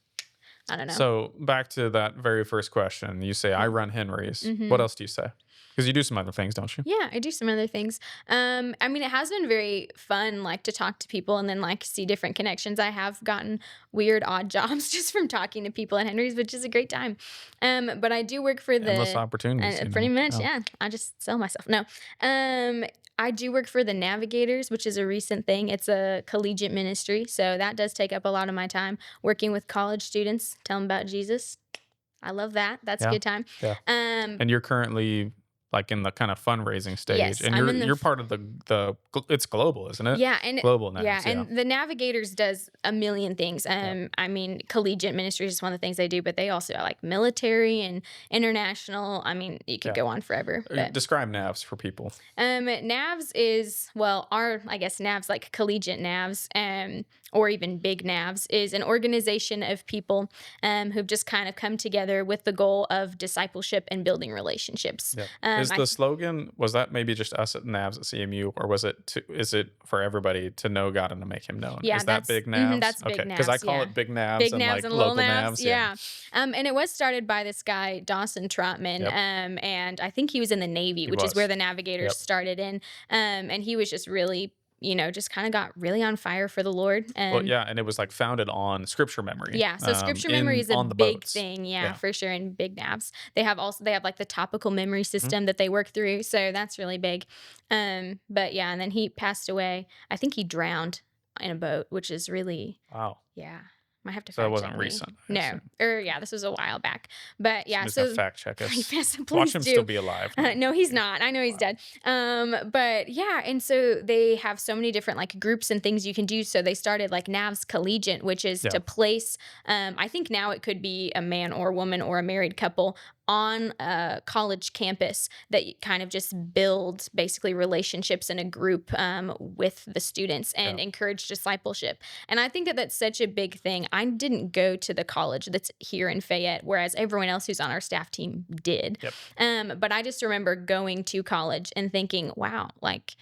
I don't know. So back to that very first question. You say I run Henry's. What Mm-hmm. else do you say? Because you do some other things, don't you? Yeah, I do some other things. I mean, it has been very fun, like to talk to people and then like see different connections. I have gotten weird, odd jobs just from talking to people at Henry's, which is a great time. But I do work for Endless the, opportunities. pretty much, Yeah. yeah. I just sell myself. No, I do work for the Navigators, which is a recent thing. It's a collegiate ministry, so that does take up a lot of my time working with college students, tell them about Jesus. I love that. That's a Yeah. good time. Yeah. Um, And you're currently like in the kind of fundraising stage, yes, and I'm in the you're part of it's global, isn't it? yeah, and Global yeah, names. Yeah. and the Navigators does a million things. Yeah. I mean, collegiate ministry is one of the things they do, but they also are like military and international. I mean, you could Yeah. go on forever. But Describe NAVs for people. NAVs is well, I guess NAVs like collegiate NAVs, or even big NAVs is an organization of people who've just kind of come together with the goal of discipleship and building relationships. Yeah. Um, Is I the slogan, was that maybe just us at NAVs at CMU, or is it for everybody to know God and to make him known? Yeah, Is that that's big NAVs? that's big Okay. Because I NAVs, call yeah. it big NAVs Big and Navs like and little local Navs, NAVs. yeah. And it was started by this guy Dawson Trotman, Yep. and I think he was in the Navy, which is was. where the Navigators Yep. started in. And he was just really, just kind of got really on fire for the Lord. Well, yeah, and it was like founded on scripture memory. Yeah, so scripture memory is a on the big boats. thing, yeah, Yeah. for sure. In big Navs, they have like the topical memory Mhm. system that they work through, so that's really big. But yeah, and then he passed away. I think he drowned in a boat, which is really Wow. yeah. Might have to So it fact wasn't check me. recent. I No, assume. or yeah, this was a while back. But yeah, Somebody's gonna so fact check us. yes, Watch please him do. still be alive. No, he's not. I know he's Wow. dead. But yeah, and so they have so many different like groups and things you can do. So they started like NAVS Collegiate, which is Yeah. to place. I think now it could be a man or woman or a married couple on a college campus that kind of just build basically relationships in a group with the students and Yeah. encourage discipleship. And I think that that's such a big thing. I didn't go to the college that's here in Fayette, whereas everyone else who's on our staff team did. Yep. But I just remember going to college and thinking, wow, like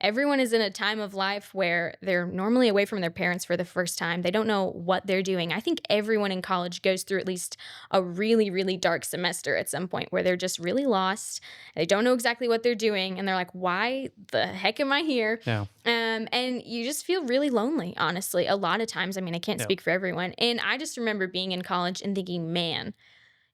everyone is in a time of life where they're normally away from their parents for the first time. They don't know what they're doing. I think everyone in college goes through at least a really, really dark semester at some point where they're just really lost. They don't know exactly what they're doing. And they're like, why the heck am I here? Yeah. And you just feel really lonely, honestly, a lot of times. I mean, I can't Yep. speak for everyone. And I just remember being in college and thinking, man,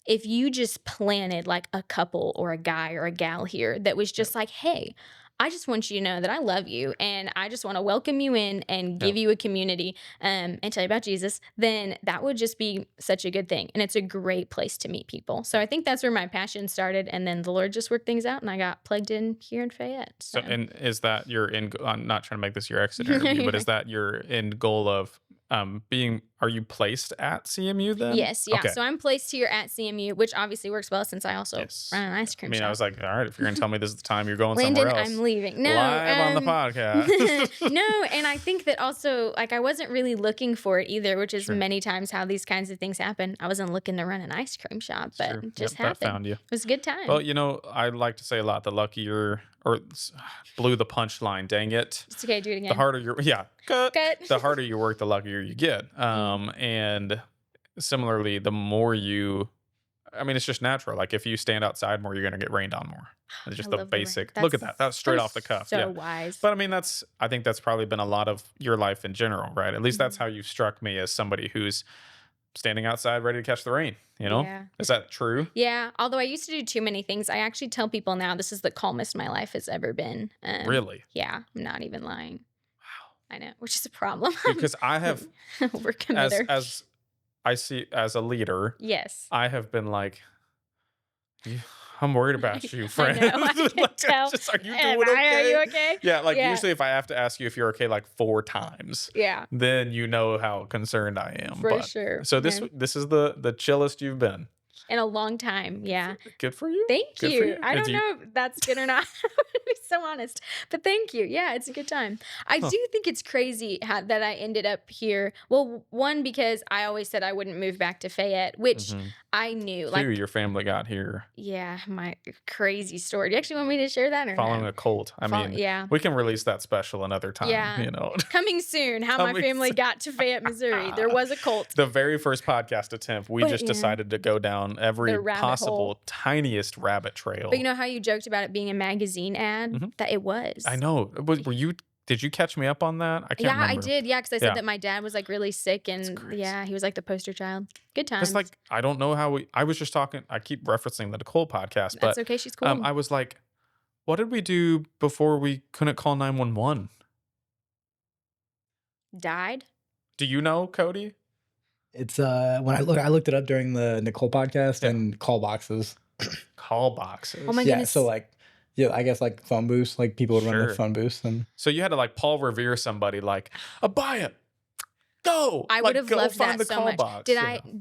if you just planted like a couple or a guy or a gal here that was just like, hey, I just want you to know that I love you and I just want to welcome you in and give Yep. you a community and tell you about Jesus, then that would just be such a good thing. And it's a great place to meet people. So I think that's where my passion started. And then the Lord just worked things out and I got plugged in here in Fayette. So, So and is that your end? I'm not trying to make this your exit interview, but is that your end goal of are you placed at CMU then? Yes, yeah. Okay. So I'm placed here at CMU, which obviously works well since I also Yes. run an ice I cream mean, I shop. was like, all right, if you're gonna tell me this is the time you're going somewhere Landon, I'm else, leaving. No, live on the podcast. no, and I think that also, like, I wasn't really looking for it either, which is Sure. many times how these kinds of things happen. I wasn't looking to run an ice cream shop, but Sure. it Yep, just that happened. found you. It was a good time. Well, I like to say a lot. The luckier, blew the punchline. Dang it. It's okay, do it again. The harder you, yeah, cut. Cut. The harder you work, the luckier you get. And similarly, the more I mean, it's just natural. Like if you stand outside more, you're gonna get rained on more. It's just I the love the rain. basic. Look at that. That was straight That off the is cuff. So Yeah. wise. But I mean, I think that's probably been a lot of your life in general, right? At least that's Mm-hmm. how you struck me as somebody who's standing outside ready to catch the rain, you know? Yeah. Is that true? Yeah, although I used to do too many things, I actually tell people now this is the calmest my life has ever been. Really? Yeah, I'm not even lying. Wow. I know, which is a problem. Because I have, Overcommitter. as I see as a leader, Yes. I have been like, I'm worried about you, I friend. know, I can Like, tell. just, are you Am doing okay? Are you okay? Yeah, like Yeah. usually if I have to ask you if you're okay like 4 times, Yeah, then you know how concerned I am. for But sure. so this Yeah. this is the chillest you've been. In a long time. Yeah. Good for you. Thank Good for you. you. I Is don't you- know if that's good or not. I'm gonna be so honest, but thank you. Yeah, it's a good time. I Huh. do think it's crazy that I ended up here. Well, one, because I always said I wouldn't move back to Fayette, which Mhm. I knew. 2, Like, your family got here yeah, my crazy story. Do you actually want me to share that or following no? a cult. I mean, Yeah. we can release that special another time, Yeah. you know. Coming soon, how my Coming family soon. got to Fayette, Missouri. There was a cult. The very first podcast attempt, we But, just yeah. decided to go down every The rabbit possible hole. tiniest rabbit trail. But you know how you joked about it being a magazine ad? Mhm. That it was. I know. Did you catch me up on that? I can't Yeah, remember. I did. Yeah, because I said Yeah. that my dad was like really sick, and crazy. yeah, he was like the poster child. Good times. It's like I don't know how I was just talking. I keep referencing the Nicole podcast, That's but okay. She's cool. I was like, what did we do before we couldn't call 911? Died. Do you know, Cody? It's when I looked it up during the Nicole podcast Yeah. and call boxes. Call boxes. Oh my Yeah, goodness. so like I guess like phone booths, like people would run Sure. the phone booths and So you had to like Paul Revere somebody like, Abia, go. I Like, would have go loved find that the so call much. box. Did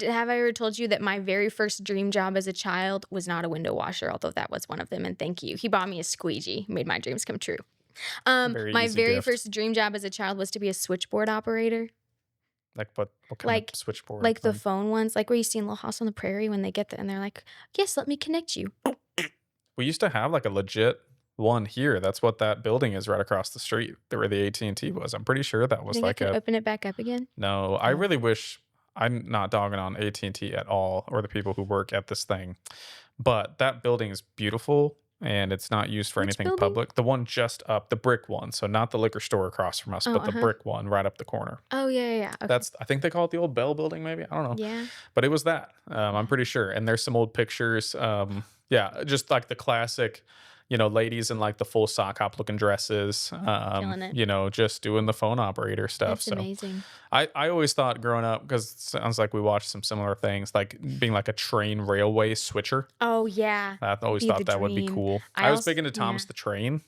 Yeah. have I ever told you that my very first dream job as a child was not a window washer, although that was one of them, and thank you. He bought me a squeegee, made my dreams come true. Very My easy very gift. first dream job as a child was to be a switchboard operator. Like what kind Like- of switchboard? Like the phone ones, like where you see in Little House on the Prairie when they get there and they're like, yes, let me connect you. We used to have like a legit one here. That's what that building is right across the street. There where the AT&T was. I'm pretty sure that was Think I like could a open it back up again? no. I Oh. really wish I'm not dogging on AT&T at all or the people who work at this thing. But that building is beautiful and it's not used for Which anything building? public. The one just up, the brick one. So not the liquor store across from us, Oh, but the uh-huh. brick one right up the corner. Oh, yeah. Okay. That's I think they call it the old Bell building maybe. I don't know. yeah. But it was that. I'm pretty sure. And there's some old pictures. Yeah, just like the classic, ladies in like the full sock hop looking dresses. Killing it. Just doing the phone operator stuff. That's So amazing. I always thought growing up, because it sounds like we watched some similar things, like being like a train railway switcher. Oh, yeah. I always Be thought the that would be dream. cool. I I was also- big into Thomas yeah. the Train.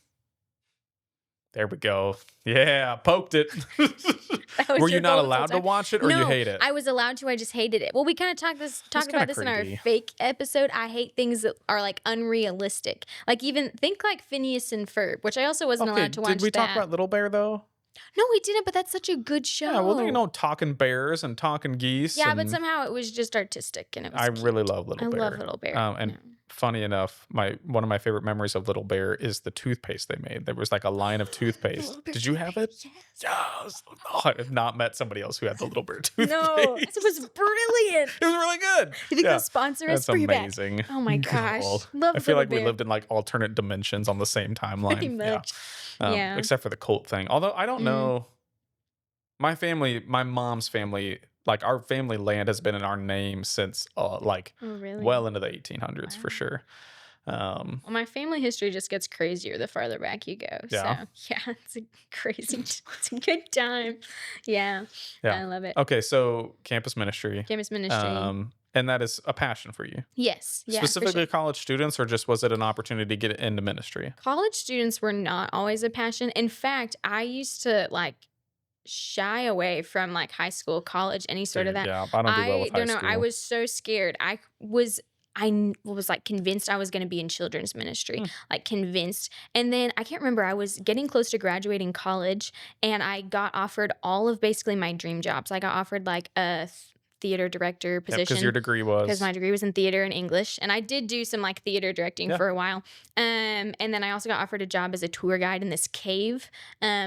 There we go. Yeah, poked it. That was Were your you not goal the whole allowed to time. watch it or no, you hate it? I was allowed to. I just hated it. Well, we kind of talked about kinda this in our creepy. fake episode. I hate things that are like unrealistic. Like even think like Phineas and Ferb, which I also wasn't allowed to watch. did we that. talk about Little Bear though? No, we didn't. But that's such a good show. Yeah, well, talking bears and talking geese. Yeah, but and somehow it was just artistic and it was. I cute. really love Little I Bear. love Little Bear. And Yeah. funny enough, one of my favorite memories of Little Bear is the toothpaste they made. There was like a line of toothpaste. Little Bear Did you have it? Yes. Yes. Oh, I have not met somebody else who had the Little Bear toothpaste. No, it was brilliant. It was really good. You think Yeah, they'll sponsor us? that's Bring it back. amazing. Oh my gosh, God. love I feel Little like we Bear. lived in like alternate dimensions on the same timeline. Pretty much. Yeah. Except for the cult thing. Although I don't Mhm. know. My mom's family, like our family land has been in our name since like Oh really? well into the 1800s for Wow. sure. Well, my family history just gets crazier the farther back you go. Yeah? So yeah, it's a crazy, it's a good time. Yeah, Yeah. I love it. Okay, so campus ministry. Campus ministry. And that is a passion for you. Yes, yeah, for Specifically sure. college students, or just was it an opportunity to get into ministry? College students were not always a passion. In fact, I used to like shy away from like high school, college, any sort of Dude, that. yeah, I don't do well with I high don't know. I school. was so scared. Was like convinced I was going to be in children's ministry, Hmm. like convinced. And then I can't remember, I was getting close to graduating college and I got offered all of basically my dream jobs. I got offered like a theater director Yeah, because your position degree because my was. degree was in theater and English, and I did do some like theater directing Yeah. for a while. And then I also got offered a job as a tour guide in this cave,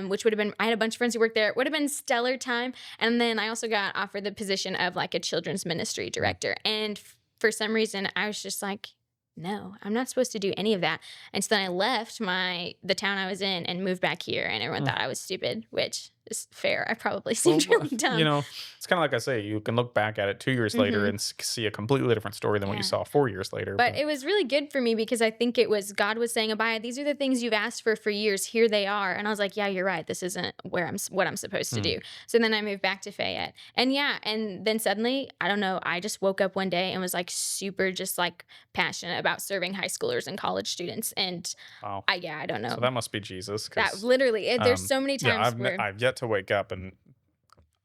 which would have been, I had a bunch of friends who worked there. It would have been stellar time. And then I also got offered the position of like a children's ministry Mm. director. And for some reason, I was just like, no, I'm not supposed to do any of that. And so then I left the town I was in and moved back here, and everyone Mm. thought I was stupid, which is fair. I probably Well, seemed really you dumb. know, it's kind of like I say, you can look back at it 2 years later Hmm. and see a completely different story than what you Yeah. saw 4 years later. But But it was really good for me because I think it was God was saying, Abaya, these are the things you've asked for years. Here they are. And I was like, yeah, you're right. This isn't what I'm supposed to mm, do. So then I moved back to Fayette. And yeah, and then suddenly, I don't know, I just woke up one day and was like super just like passionate about serving high schoolers and college students. And wow, I don't so know. that must be Jesus, That because literally, there's so many yeah, times where, I've yet to wake up, and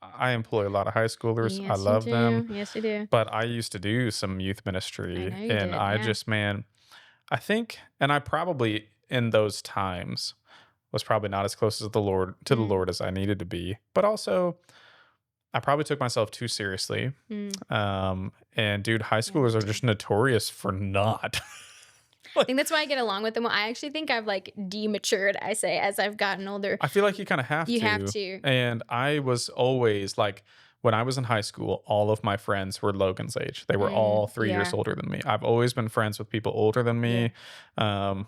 I employ a lot of high schoolers. I yes, you love them, do. Yes, you do. but I used to do some youth I ministry, know you and did. I Yeah. just, man, I think, and I probably in those times was probably not as close as the Mm, Lord as I needed to be, but also I probably took myself too seriously. mm, And dude, high yeah, me schoolers are too. just notorious for not. I Like, think that's why I get along with them well. I actually think I've like dematured, I say, as I've gotten older. I feel like you kind of have You have to. to. And I was always like, when I was in high school, all of my friends were Logan's age. They were all 3 years Yeah. older than me. I've always been friends with people older than Yeah. me.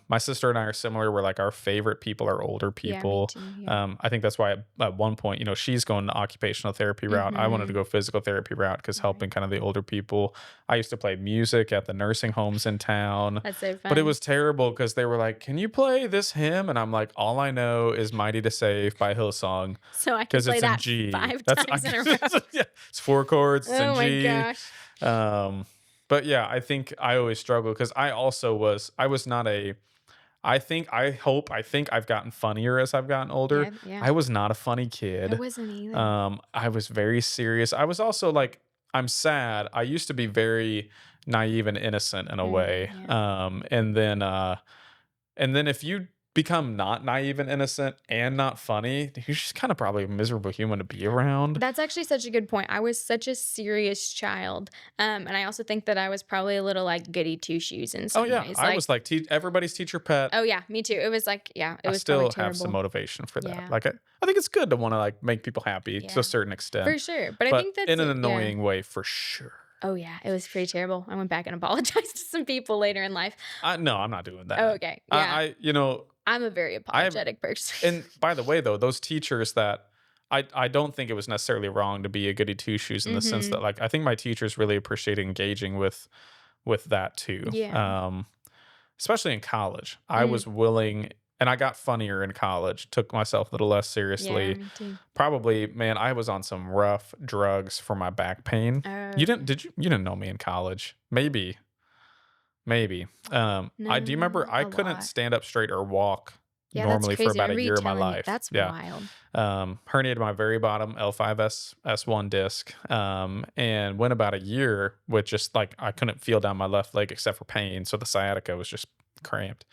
My sister and I are similar. We're like, our favorite people are older Yeah, me people. too. Yeah. I think that's why at one point, she's going the occupational therapy route. I wanted to Mhm. go physical therapy route because Right. helping kind of the older people. I used to play music at the nursing homes in town. That's so But it fun. was terrible because they were like, "Can you play this hymn?" And I'm like, "All I know is Mighty to Save by Hillsong So I can because play it's in that G." 5 That's I times in a row. yeah, it's 4 chords, it's in Oh my G. gosh. Um, but yeah, I think I always struggle because I was not a I think I've gotten funnier as I've gotten older. Yeah, yeah. I was not a funny I kid. wasn't either. I was very serious. I was also like, I'm sad. I used to be very naive and innocent in a way. Yeah. And then if you become not naive and innocent and not funny, you're just kind of probably a miserable human to be around. That's actually such a good point. I was such a serious child. And I also think that I was probably a little like goody two shoes in Oh some yeah, ways. I Like, was like everybody's teacher pet. oh yeah, me too. It was like, yeah, it I was probably still have some terrible. motivation for that. Yeah. Like I think it's good to want to like make people happy to Yeah. a certain extent, For sure. But I but think that's in an yeah. annoying way for sure. Oh yeah, it was pretty terrible. I went back and apologized to some people later in life. No, I'm not doing that. Oh, okay. Yeah. I'm a very I have, apologetic person. and by the way, though, those teachers that I don't think it was necessarily wrong to be a goody two shoes in the sense Mhm. that like I think my teachers really appreciate engaging with that too. Yeah. Especially in college, I Mm. was willing. And I got funnier in college, took myself a little less Yeah, seriously. me too. Probably, man, I was on some rough drugs for my back pain. You Okay. didn't, did you? You didn't know me in college. Maybe. Do you remember No, I a couldn't lot. stand up straight or walk Yeah, that's normally for crazy. I about a remember you year of my telling me. life. That's Yeah. wild. Herniated my very bottom L5S S1 disc. And went about a year with just like I couldn't feel down my left leg except for pain. So the sciatica was just cramped.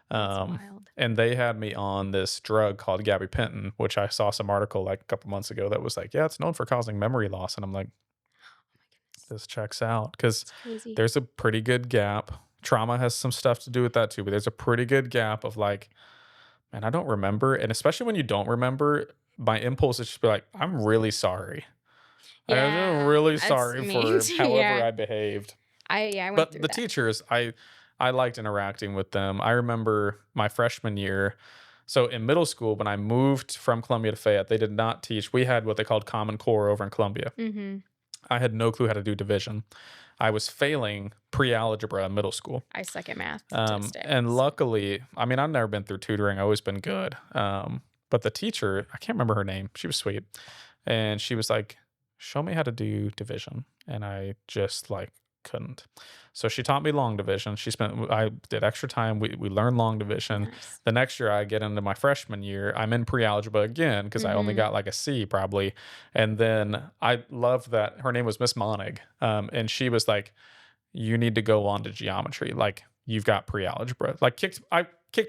That's Um, wild. and they had me on this drug called gabapentin, which I saw some article like a couple months ago that was like, yeah, it's known for causing memory loss. And I'm like, Oh my goodness. this checks out because It's crazy. there's a pretty good gap. Trauma has some stuff to do with that too, but there's a pretty good gap of like, man, I don't remember. And especially when you don't remember, my impulse is just be like, I'm really sorry. I'm Yeah, really that's sorry me for too. however Yeah. I behaved. I went But through the that. teachers, I liked interacting with them. I remember my freshman year. So in middle school, when I moved from Columbia to Fayette, they did not teach. We had what they called Common Core over in Columbia. Mm-hmm. I had no clue how to do division. I was failing pre-algebra in middle school. I suck at math to this day. And So. luckily, I mean, I've never been through tutoring. I've always been good. But the teacher, I can't remember her name. She was sweet. And she was like, show me how to do division. And I just like couldn't. So she taught me long division. I did extra time. We learned long division. Nice. The next year I get into my freshman year, I'm in pre-algebra again because I only Mhm. got like a C probably. And then I loved that her name was Miss Monig. And she was like, you need to go on to geometry. Like you've got pre-algebra. Like kicked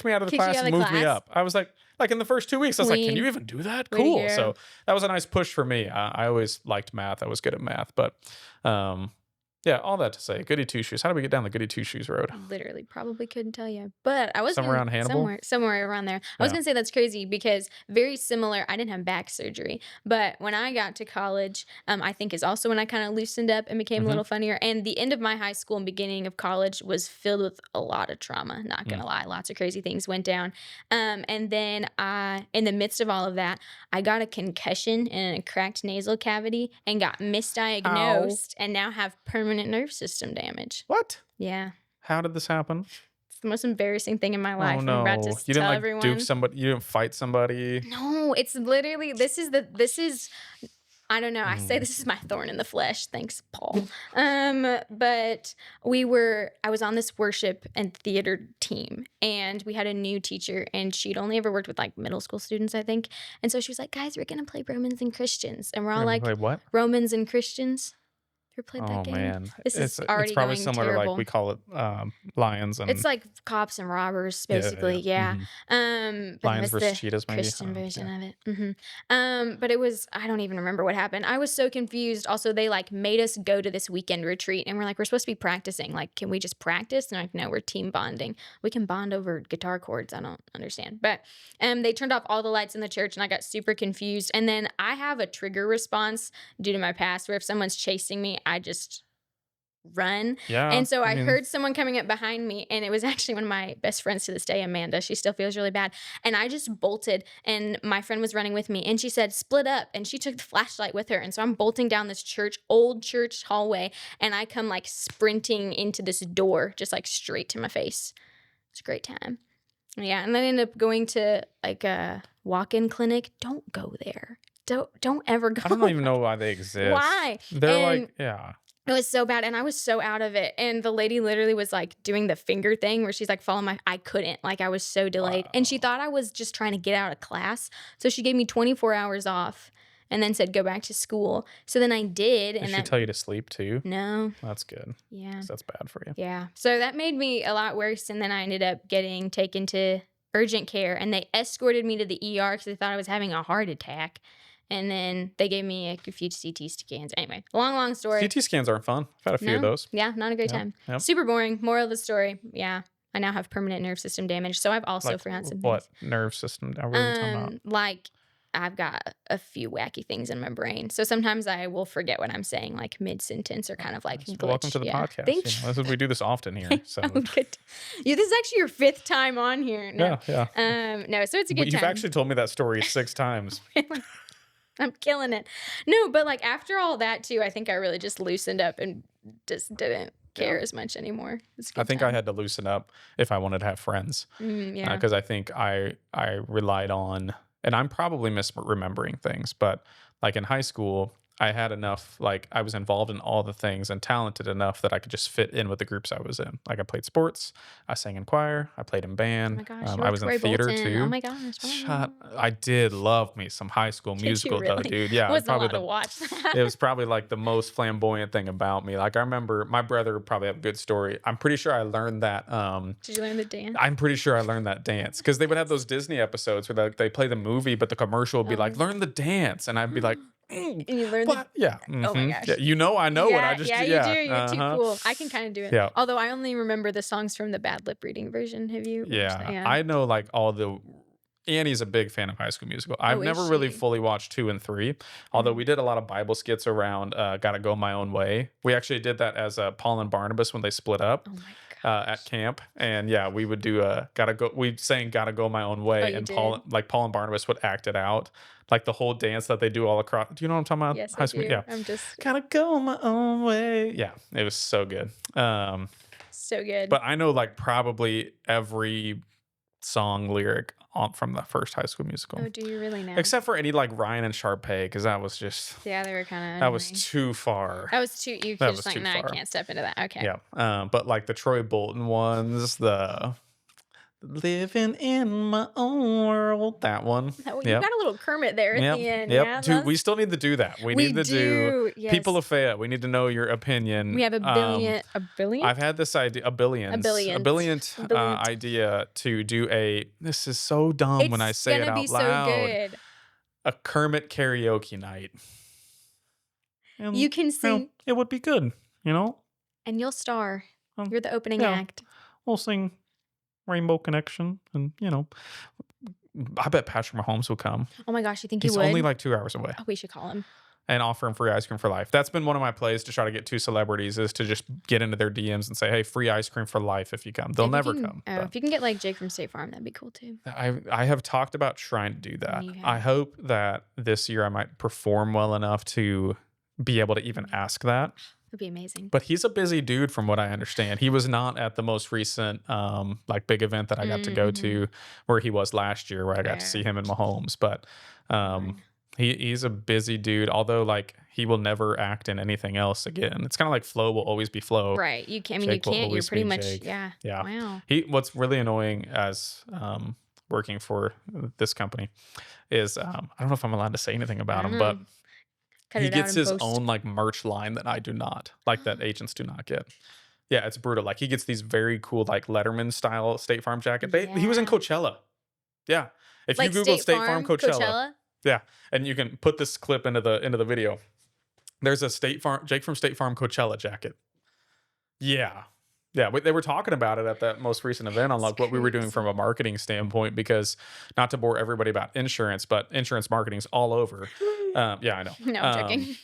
me out of the Kicked you class out and of the moved me class. up. I was like in the first 2 weeks, I was like, can you Queen. even do that? Way to Cool. go. So that was a nice push for me. I always liked math. I was good at math, but um, yeah, all that to say, goody two shoes. How do we get down the goody two shoes road? Literally, probably couldn't tell you, but I was Somewhere gonna around Hannibal. somewhere around there. I was Yeah. gonna say that's crazy because very similar. I didn't have back surgery, but when I got to college, I think is also when I kind of loosened up and became a Hmm. little funnier. And the end of my high school and beginning of college was filled with a lot of trauma. Not Mm. gonna lie, lots of crazy things went down. And then in the midst of all of that, I got a concussion and a cracked nasal cavity and got How? misdiagnosed and now have permanent nerve system damage. What? Yeah. How did this happen? It's the most embarrassing thing in my Oh life. I'm about to no. You didn't tell like duke everyone. somebody. You didn't fight somebody. No, it's literally this is I don't know. I say Mm. this is my thorn in the flesh. Thanks, Paul. But I was on this worship and theater team, and we had a new teacher, and she'd only ever worked with like middle school students, I think. And so she was like, "Guys, we're gonna play Romans and Christians," and we're You're all gonna like, play what? "Romans and Christians." Ever played that Oh game? man, This is it's already probably going similar to like we terrible. call it lions It's and like cops and robbers, yeah, yeah, basically. yeah. Yeah. Hmm. But that Lions was versus the cheetahs, maybe. I Christian don't know. version Yeah. of it. But it was, I don't even remember what happened. I was so confused. Also, they like made us go to this weekend retreat and we're like, we're supposed to be practicing. Like, can we just practice? And like, no, we're team bonding. We can bond over guitar chords. I don't understand. But they turned off all the lights in the church and I got super confused. And then I have a trigger response due to my past where if someone's chasing me, I just run. Yeah. And so I I mean, heard someone coming up behind me, and it was actually one of my best friends to this day, Amanda. She still feels really bad. And I just bolted, and my friend was running with me, and she said, "Split up." And she took the flashlight with her. And so I'm bolting down this old church hallway, and I come like sprinting into this door, just like straight to my face. It's a great time. Yeah. And then I ended up going to like a walk-in clinic. Don't go there. Don't ever I don't go. even know why they exist. Why? They're And like, yeah. it was so bad, and I was so out of it, and the lady literally was, like, doing the finger thing where she's, like, following I couldn't, like, I was so delayed, and she Wow. thought I was just trying to get out of class, so she gave me 24 hours off and then said, "Go back to school." So then I did, Did and she that tell you to sleep too? no. That's good. Yeah. 'Cause that's bad for you. Yeah. So that made me a lot worse, and then I ended up getting taken to urgent care, and they escorted me to the ER because they thought I was having a heart attack, and then they gave me a few CT scans. Anyway, long story. CT scans aren't fun. I've had a few of No, those. yeah, not a great Yep. time. Yep. Super boring. Moral of the story. Yeah, I now have permanent nerve system damage, so I've also Like forgotten some what things. nerve system? What are we talking about? Like I've got a few wacky things in my brain, so sometimes I will forget what I'm saying, like mid sentence or kind of like So welcome to glitch. the Yeah, podcast. thank We do this often here. So Oh, good. Yeah, this is actually your fifth time on here. No, yeah, yeah. no, so it's a But good you've time. actually told me that story 6 times. I'm killing it. No, but like after all that too, I think I really just loosened up and just didn't care Yeah. as much anymore. It's a I good think I time. had to loosen up if I wanted to have friends Yeah. because I think I relied on, and I'm probably misremembering things, but like in high school, I had enough, like I was involved in all the things and talented enough that I could just fit in with the groups I was in. Like I played sports, I sang in choir, I played in Oh band, my gosh, you I were was in Troy theater Bolton. Oh too. my gosh. Shut. I did love me some High School Did you Musical though, really? dude. Yeah, Wasn't probably allowed to the watch that. it was probably like the most flamboyant thing about me. Like I remember my brother would probably have a good story. I'm pretty sure I learned that Did you learn the dance? I'm pretty sure I learned that dance because they would have those Disney episodes where they play the movie, but the commercial would be like, Um, learn the dance. And I'd be like, and you learned the what? Yeah. Oh my gosh. Yeah. You know, I know it. I just, Yeah, you yeah. do. You're too Uh-huh. cool. I can kind of do it. Yeah. Although I only remember the songs from the bad lip reading version. Have you watched that? Yeah. Yeah. I know like all the. Annie's a big fan of High School Musical. I've Oh, is never really she? fully watched 2 and 3, although Mhm. we did a lot of Bible skits around Gotta Go My Own Way. We actually did that as Paul and Barnabas when they split up. Oh my god. At camp, and yeah, we would do gotta go. We sang "Gotta Go My Own Way," Oh, you and did? Paul and Barnabas would act it out, like the whole dance that they do all across. Do you know what I'm talking about? Yes, I High School, do. yeah. I'm just Gotta go my own way. Yeah, it was so good. so good. But I know like probably every song lyric from the first High School Musical. Oh, do you really now? Except for any like Ryan and Sharpay, because that was just Yeah, they were kind of that was annoying. too far. That was too. You That could was just like, too nah, I far. can't step into that. Okay. Yeah. But like the Troy Bolton ones, the Living in My Own World, that one. Oh, you Yep. got a little Kermit there at the end. Yep. Yeah, Dude, we that's- still need to do that. We we need to do. People Yes. of Fayette. We need to know your opinion. We have a billion. A billion. I've had this idea, a billionth. billionth idea to do a. This is so dumb when I say it gonna out be loud. so good. A Kermit karaoke night. And, You can sing, it would be good, you know. and you'll star. Um, You're the opening yeah. act. We'll sing Rainbow Connection, and I bet Patrick Mahomes will come. Oh my gosh, you think He's he would? only like 2 hours away, Oh, we should call him. and offer him free ice cream for life. That's been one of my plays to try to get 2 celebrities, is to just get into their DMs and say, "Hey, free ice cream for life if you come." They'll If you never can- come. Oh, but if you can get like Jake from State Farm, that'd be cool too. I have talked about trying to do that. You have. I hope that this year I might perform well enough to be able to even ask that. It'd be amazing. But he's a busy dude from what I understand. He was not at the most recent like big event that I got to go to, where he was last year, where I got to see him in Mahomes. But he's a busy dude, although like he will never act in anything else again. It's kind of like Flo will always be Flo. Right. You can't. I mean, Jake you will can't. You're always pretty be much. Jake. Yeah. Yeah. Wow. What's really annoying as working for this company is I don't know if I'm allowed to say anything about him, but Cut he it out gets in his post. own like merch line that I do not, like that agents do not get. Yeah, it's brutal. Like he gets these very cool like Letterman style State Farm jacket. He was in Yeah. Coachella. Yeah, if Like you Google State Farm Coachella, yeah, and you can put this clip into the video. There's a Jake from State Farm Coachella jacket. Yeah. Yeah, they were talking about it at that most recent event on like what we were doing from a marketing standpoint, because not to bore everybody about insurance, but insurance marketing's all over. Yeah, I know. No, I'm joking.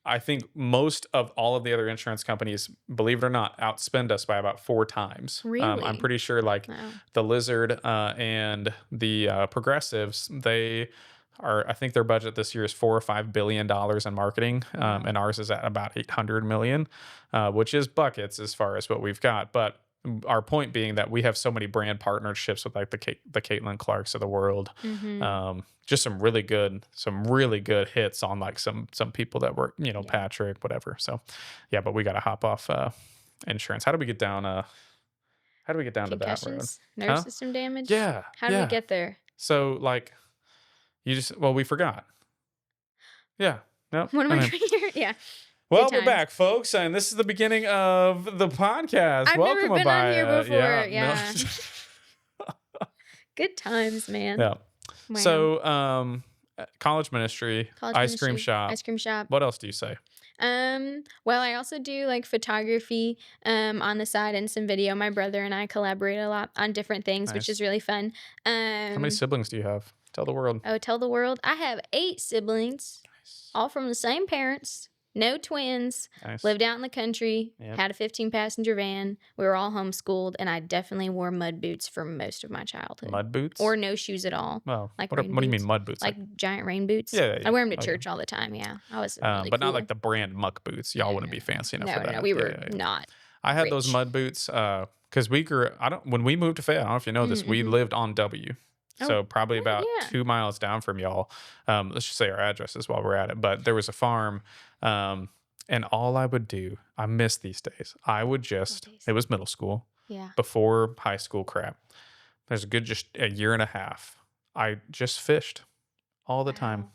I think most of all of the other insurance companies, believe it or not, outspend us by about 4 times. I'm Really? pretty sure like Wow. the Lizard and the Progressives, I think their budget this year is $4 or $5 billion in marketing, and ours is at about 800 million, which is buckets as far as what we've got. But our point being that we have so many brand partnerships with like the Caitlin Clarks of the world, just some really good hits on like some people that were Patrick, whatever. So yeah, but we got to hop off insurance. How do we get down? How do we get down to that road? Concussions, nerve system damage. Yeah. How do we get there? So like. We forgot. Yeah. No. What am I mean, doing here? Yeah. Well, Good we're times. back, folks, and this is the beginning of the podcast. I've Welcome never been on here Abia. before. Yeah. Good times, man. Yeah. Wow. So, college ministry, College ice cream ministry, shop. Ice cream shop. What else do you say? Well, I also do like photography on the side and some video. My brother and I collaborate a lot on different things, which Nice. is really fun. How many siblings do you have? Tell the world. Oh, tell the world. I have 8 siblings, all from the same parents, no twins, Nice. lived out in the country, Yep. had a 15-passenger van. We were all homeschooled, and I definitely wore mud boots for most of my childhood. Mud boots? Or no shoes at all. Well, like what do rain you mean boots. mud boots? Like giant rain boots. Yeah, I wear them to okay. church all the time, yeah. I was really but not cool. like the brand muck boots. Y'all wouldn't be fancy enough No, for that. no, we were Yeah. not. I had those rich. mud boots because when we moved to Fayette, I don't know if you know this, we lived on W. So probably about yeah. 2 miles down from y'all. Let's just say our addresses while we're at it. But there was a farm, and all I would do, I miss these days. I would just, days? it was middle school, Yeah. before high school crap. There's a good just a year and a half. I just fished all the time. Wow.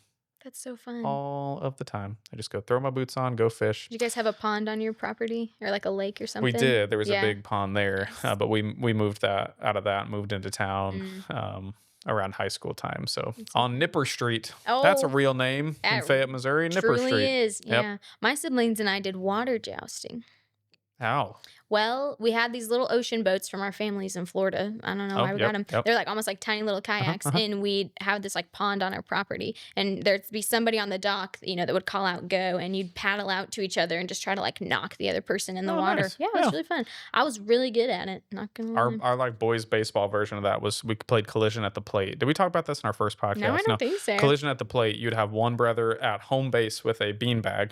That's so fun. All of the time. I just go throw my boots on, go fish. Did you guys have a pond on your property or like a lake or something? We did. There was Yeah. a big pond there, Nice. but we moved that out of that, and moved into town Mm. around high school time. So That's on Nipper Street, that's a Oh, real name in that Fayette, Missouri. Nipper Truly Street. is. Yep. Yeah. My siblings and I did water jousting. How? Well, we had these little ocean boats from our families in Florida. I don't know Oh, why we yep, got them. yep. They're like almost like tiny little kayaks, and we'd have this like pond on our property, and there'd be somebody on the dock, that would call out "go," and you'd paddle out to each other and just try to like knock the other person in the Oh, water. nice. Yeah, it was Yeah. really fun. I was really good at it. Not gonna lie. Our like boys baseball version of that was we played collision at the plate. Did we talk about this in our first podcast? No, I don't think so. Collision at the plate. You'd have one brother at home base with a beanbag.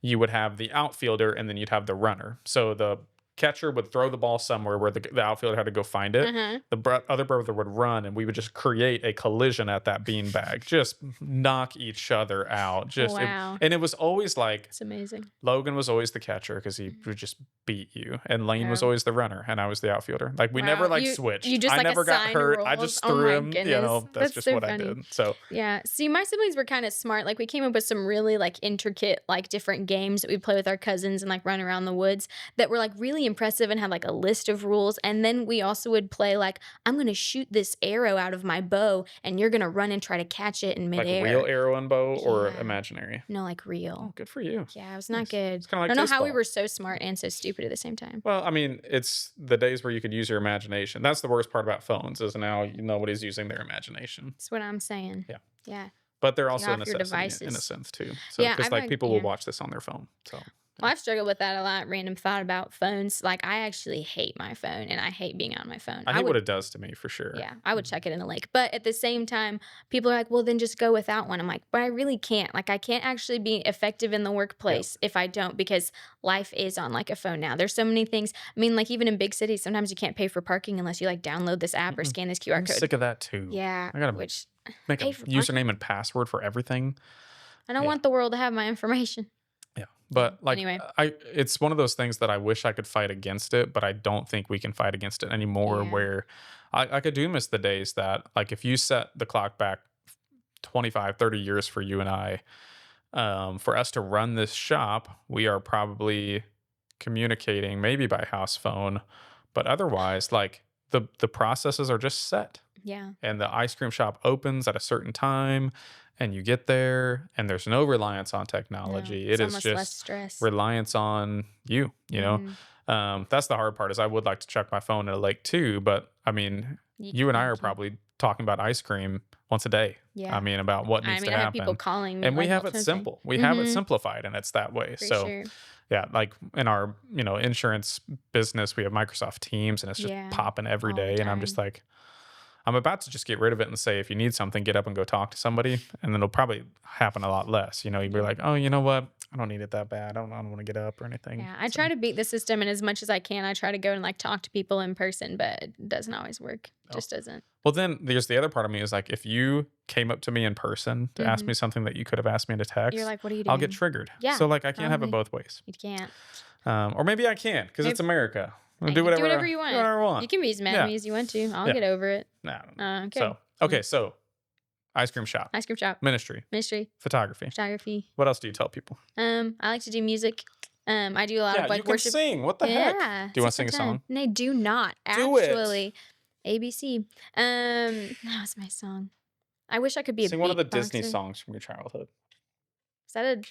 You would have the outfielder, and then you'd have the runner. So the catcher would throw the ball somewhere where the outfielder had to go find it. Uh-huh. The other brother would run, and we would just create a collision at that beanbag, just knock each other out. Wow. And it was always like It's amazing. Logan was always the catcher because he would just beat you, and Lane was Oh. always the runner, and I was the outfielder. Like we never Wow. like You- switched. you just, I like, never got assigned hurt. I roles? just Oh threw my him. You goodness. know, that's That's just so what funny. I did. So Yeah. See, my siblings were kind of smart. Like we came up with some really like intricate, like different games that we play with our cousins and like run around the woods that were like really impressive and had like a list of rules. And then we also would play like, I'm gonna shoot this arrow out of my bow and you're gonna run and try to catch it in like midair. real arrow and bow or Yeah. imaginary. No, like real. Oh, good for you. Yeah, it was not Nice. good. It's kinda I like don't know how we baseball. were so smart and so stupid at the same time. Well, I mean, it's the days where you could use your imagination. That's the worst part about phones is now nobody's using their imagination. That's what I'm saying. Yeah. Yeah. But they're also a off your necessity in a devices. sense too. So Yeah, because I've like had- people yeah. will watch this on their phone. So Well, I've struggled with that a lot. Random thought about phones. Like I actually hate my phone and I hate being on my phone. I hate would, what it does to me for sure. yeah, I would chuck it in a lake. But at the same time, people are like, well, then just go without one. I'm like, but I really can't. Like I can't actually be effective in the workplace if I don't because life is on like a phone now. There's so many things. I mean, like even in big cities, sometimes you can't pay for parking unless you like download this app or Mm-mm. scan this QR I'm code. sick of that too. Yeah. I gotta Which make a pay for username and password for everything. I don't Yeah. want the world to have my information. Yeah. But like Anyway. it's one of those things that I wish I could fight against it, but I don't think we can fight against it anymore Yeah. where I could do miss the days that like if you set the clock back 25, 30 years for you and I, for us to run this shop, we are probably communicating maybe by house phone, but otherwise like the processes are just set Yeah. and the ice cream shop opens at a certain time and you get there and there's no reliance on technology. No, It it's is almost less just stress. reliance on you know. Mhm. That's the hard part is I would like to check my phone in a lake too, but I mean you and I are can't. probably talking about ice cream once a day. Yeah. I mean about what needs I mean, to I have happen. people calling me. And we like, have all it the time. simple. We have it Mhm. simplified and it's that way. For So sure. yeah, like in our, insurance business, we have Microsoft Teams and it's just Yeah, popping every all the day. And I'm just time. like, I'm about to just get rid of it and say, if you need something, get up and go talk to somebody. And then it'll probably happen a lot less. You'd be Yeah. like, oh, you know what? I don't need it that bad. I don't want to get up or anything. Yeah, I So, try to beat the system, and as much as I can, I try to go and like talk to people in person, but it doesn't always work. Oh. Just doesn't. well, then there's the other part of me is like, if you came up to me in person to ask Mhm. me something that you could have asked me in a text, You're like, what are you doing? I'll get triggered. Yeah, So like, I can't have it probably. both ways. You can't. Or maybe I can because it's Maybe- America. I'll Hey, do do whatever, whatever you want. Do whatever I want. You can be as mad Yeah. at me as you want to. I'll Yeah. get over it. No. Okay. So okay, so ice cream shop, Ice cream shop, ministry, ministry, photography. photography. What else do you tell people? I like to do music. I do a lot Yeah, of like you can worship. sing. What the heck? Yeah. Do you wanna it's a sing a fun time. song? No, I do not. Do it. Actually, ABC. That was my song. I wish I could be Sing a one of the Disney beatboxer. songs from your childhood. Is that a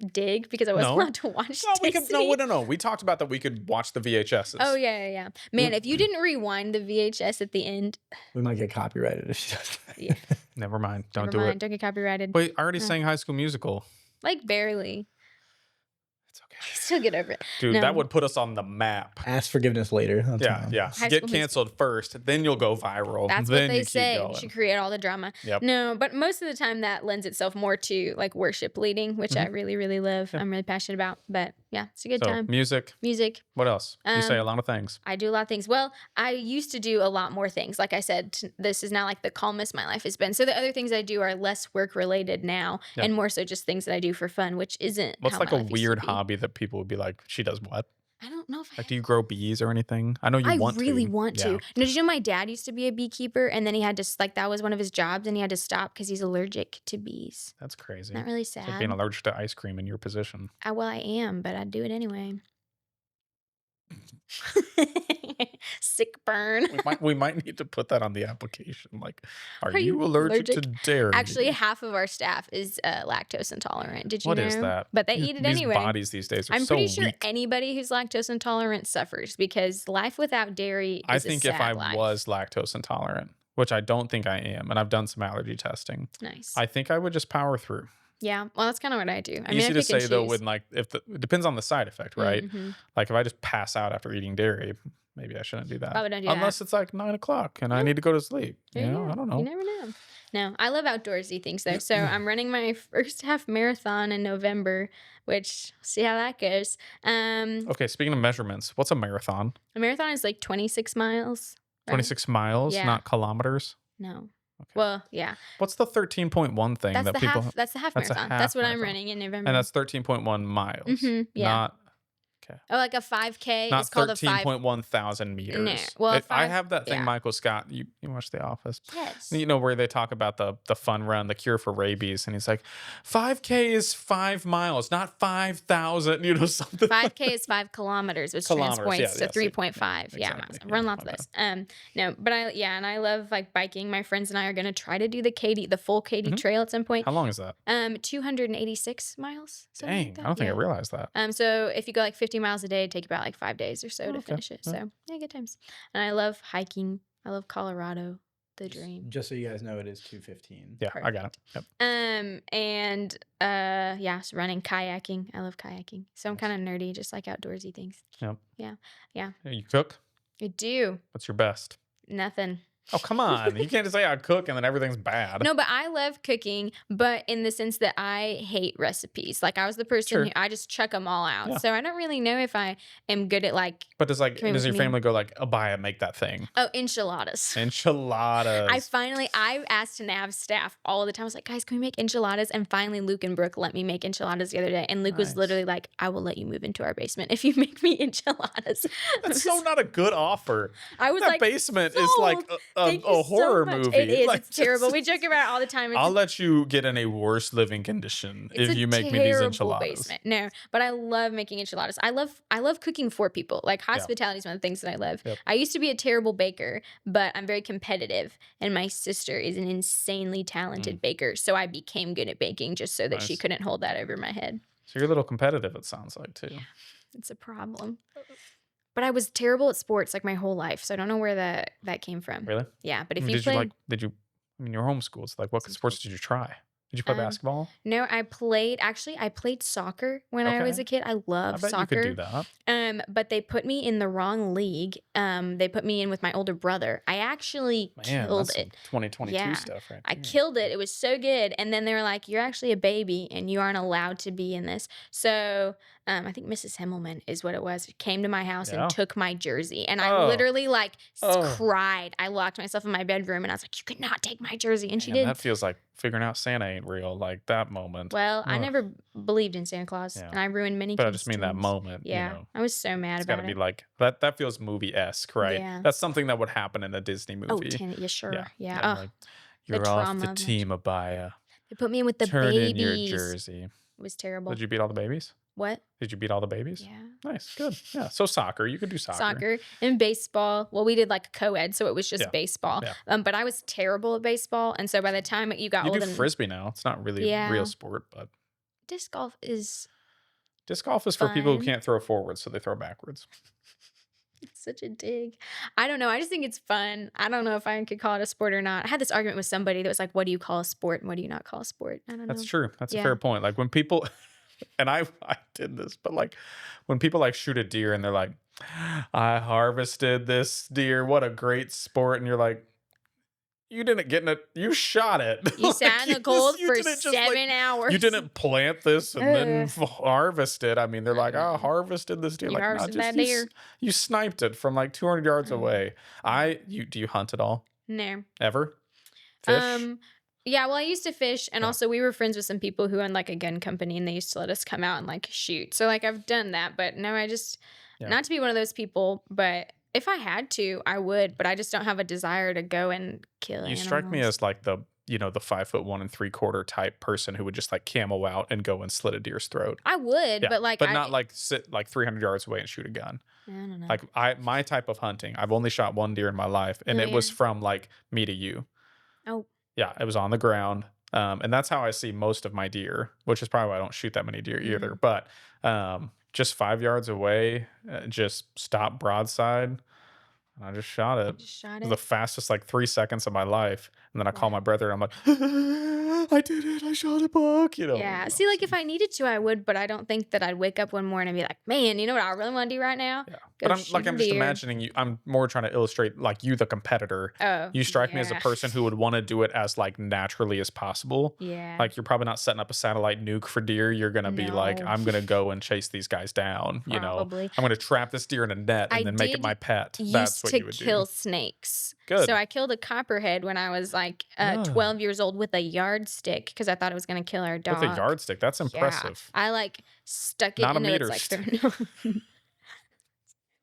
dig? Because I wasn't No. allowed to watch No, we could. Disney. No. We talked about that. We could watch the VHSs. Oh yeah. Man, if you didn't rewind the VHS at the end, We might get copyrighted if she does that. Yeah. Never mind. Don't never do mind, it. don't get copyrighted. Wait, I already No. sang High School Musical. Like barely. It's okay, Still get over it. dude. No. That would put us on the map. Ask forgiveness later. That's Yeah, fine. yeah. High Get School Musical. canceled first, then you'll go viral. That's then what they you say. Keep You going. should create all the drama. Yep. No, but most of the time that lends itself more to like worship leading, which I really, really love. Yeah. I'm really passionate about. But yeah, it's a good So time. music. Music. What else? You say a Um, lot of things. I do a lot of things. Well, I used to do a lot more things. Like I said, this is now like the calmest my life has been. So the other things I do are less work related now Yeah. and more so just things that I do for fun, which isn't What's how like my a life used to weird be. hobby that people would be like, she does what? I don't know if Like, do you grow bees or anything? I know you I want to. really want to. Yeah. No, did you know my dad used to be a beekeeper and then he had to like that was one of his jobs and he had to stop because he's allergic to bees. That's crazy. Not really It's like sad. being allergic to ice cream in your position. Well, I am, but I'd do it anyway. Sick burn. We might need to put that on the application. Like, are Are you you allergic to allergic? dairy? Actually, half of our staff is lactose intolerant. Did you What know? is that? But they These- eat it these anyway. bodies these days are I'm so pretty sure weak. anybody who's lactose intolerant suffers because life without dairy is I a think sad if I life. was lactose intolerant, which I don't think I am, and I've done some allergy testing, Nice. I think I would just power through. Yeah. Well, that's kind of what I do. I mean, Easy I to pick and say though, choose. when like it depends on the side effect, right? Mhm. Like if I just pass out after eating dairy, maybe I shouldn't do that. Probably don't do that. Unless it's like 9 o'clock and I Yeah. need to go to sleep. There You you know, go. I don't know. You never know. No, I love outdoorsy things though. So I'm running my first half marathon in November, which see how that goes. Okay, speaking of measurements, what's a marathon? A marathon is like 26 miles, right? 26 miles, Yeah. not kilometers? No. Okay. Well, yeah. What's the 13.1 thing that people That's the half that's a marathon. That's half what I'm marathon. running in And November. that's 13.1 miles. Yeah. Not okay. Oh, like a 5K is Not called a 13.1 thousand meters. Well, I five. have that thing, Yeah. Michael Scott. You watch The Office. Yes. You know where they talk about the fun run, the cure for rabies, and he's like, 5K is 5 miles, not 5,000. You know something. 5K is 5 kilometers, which Kilometers, translates yeah, to yeah, 3.5. Yeah, exactly. run Yeah, lots my of those. No, but and I love like biking. My friends and I are gonna try to do the full Katy Mhm. Trail at some point. How long is that? 286 miles. Something like Dang, that. I don't think I Yeah. realized that. So if you go like 50 miles a day, it'd take about like 5 days or so to Okay. finish it. Yeah. So yeah, good times. And I love hiking. I love Colorado, the dream. Just so you guys know, it is 2:15. Yeah, I got it. Yep. And yeah, so running, kayaking. I love kayaking. So I'm kind of nerdy, just like outdoorsy things. Yep. Yeah. You cook? I do. What's your best? Nothing. Oh, come on. You can't just say I cook and then everything's bad. No, but I love cooking, but in the sense that I hate recipes. Like I was the person Sure. who I just chuck them all out. Yeah. So I don't really know if I am good at like, But does Come in your with me. family go like, Abia, make that thing? enchiladas. Enchiladas. I asked Nav's staff all the time. I was like, guys, can we make enchiladas? And finally, Luke and Brooke let me make enchiladas the other day. And Luke was Nice. literally like, I will let you move into our basement if you make me enchiladas. That's so not a good offer. I was That like, basement is sold. like Thank a you so horror much. movie. It is. Like, It's terrible. We joke about it all the time. I'll let you get in a worse living condition It's if a you make me these terrible enchiladas. basement. No, but I love making enchiladas. I love cooking for people. Like hospitality is one of the things that I love. Yep. I used to be a terrible baker, but I'm very competitive. And my sister is an insanely talented baker, so I became good at baking just so that she Nice. couldn't hold that over my head. So you're a little competitive, it sounds like, too. It's a problem. But I was terrible at sports like my whole life, so I don't know where that came from. Really? Yeah, but I if mean, you play, I mean, you're homeschooled. So like, what Some sports did you try? Did you play basketball? no, I played soccer when I was Okay. a kid. I I love bet soccer. you could do that. But they put me in the wrong league. They put me in with my older brother. I actually Man, killed that's some it. 2022 Yeah. stuff right I there. killed it. It was so good. And then they were like, "You're actually a baby, and you aren't allowed to be in this." So I think Mrs. Himmelman is what it was. Came to my house Yeah. and took my jersey, and I Oh. literally like Oh. cried. I locked myself in my bedroom, and I was like, "You could not take my jersey," and she Man, did. that feels like figuring out Santa ain't real, like that moment. Well, I Ugh. never believed in Santa Claus, Yeah. and I ruined many. But I kids' just mean that dreams. moment, Yeah, you know. I was so mad It's about got to be it. like that feels movie-esque, right? Yeah. That's something that would happen in a Disney movie. Oh, yeah, sure. Yeah. Yeah, Ugh, like, you're off trauma the of that. team, Abaya. they put me in with the Turn in your babies. jersey. It was terrible. Did you beat all the babies? What? Did you beat all the babies? Yeah. Nice, good. Yeah, so soccer. You could do soccer. Soccer and baseball. Well, we did like a co-ed, so it was just Yeah. baseball. Yeah. But I was terrible at baseball, and so by the time you got You old do and frisbee now. It's not really a Yeah. real sport, but disc golf is disc golf is for people who Fun. can't throw forward, so they throw backwards. such a dig. I don't know. I just think it's fun. I don't know if I could call it a sport or not. I had this argument with somebody that was like, "What do you call a sport and what do you not call a sport?" I don't That's know. true. That's a Yeah. fair point. Like when people, and I did this, but like when people like shoot a deer and they're like, I harvested this deer. What a great sport. And you're like, you didn't get in it. You shot it. You Like, sat in the you cold just- you for didn't just, like, 7 hours. You didn't plant this and then Ugh. harvest it. I mean, they're like, I know. harvested this deer. You Like, no, harvested just that deer. you sniped it from like 200 yards away. Do you hunt at all? No. Ever? Fish? Yeah, well, I used to fish, and Yeah. also we were friends with some people who owned like a gun company, and they used to let us come out and like shoot. So like I've done that, but no, I just Yeah. not to be one of those people, but if I had to, I would. But I just don't have a desire to go and kill. You strike me animals. as like the 5'1 3/4" type person who would just like camo out and go and slit a deer's throat. I would, Yeah, but like not like sit like 300 yards away and shoot a gun. I don't know. Like my type of hunting, I've only shot one deer in my life, and it was Really? from like me to you. Oh. Yeah, it was on the ground. And that's how I see most of my deer, which is probably why I don't shoot that many deer either. But just 5 yards away, just stop broadside, and I just shot it. Just shot It was it. the fastest like 3 seconds of my life. And then I call my Wow. brother and I'm like, I did it. I shot a buck. Yeah. See, like if I needed to, I would, but I don't think that I'd wake up one morning and be like, man, you know what I really want to do right now? Yeah. Go But shoot a I'm just deer. imagining you. I'm more trying to illustrate like you, the competitor. Oh, You strike me as a yeah. person who would want to do it as like naturally as possible. Yeah. Like you're probably not setting up a satellite nuke for deer. You're gonna be like, No. I'm gonna go and chase these guys down. Probably. I'm gonna trap this deer in a net and I then make it did my pet. That's used what to you would kill do. snakes. Good. So I killed a copperhead when I was like Ah, 12 years old with a yardstick because I thought it was going to kill our with dog. a yardstick. That's Yeah. impressive. I like stuck it Not a into meter its like stick.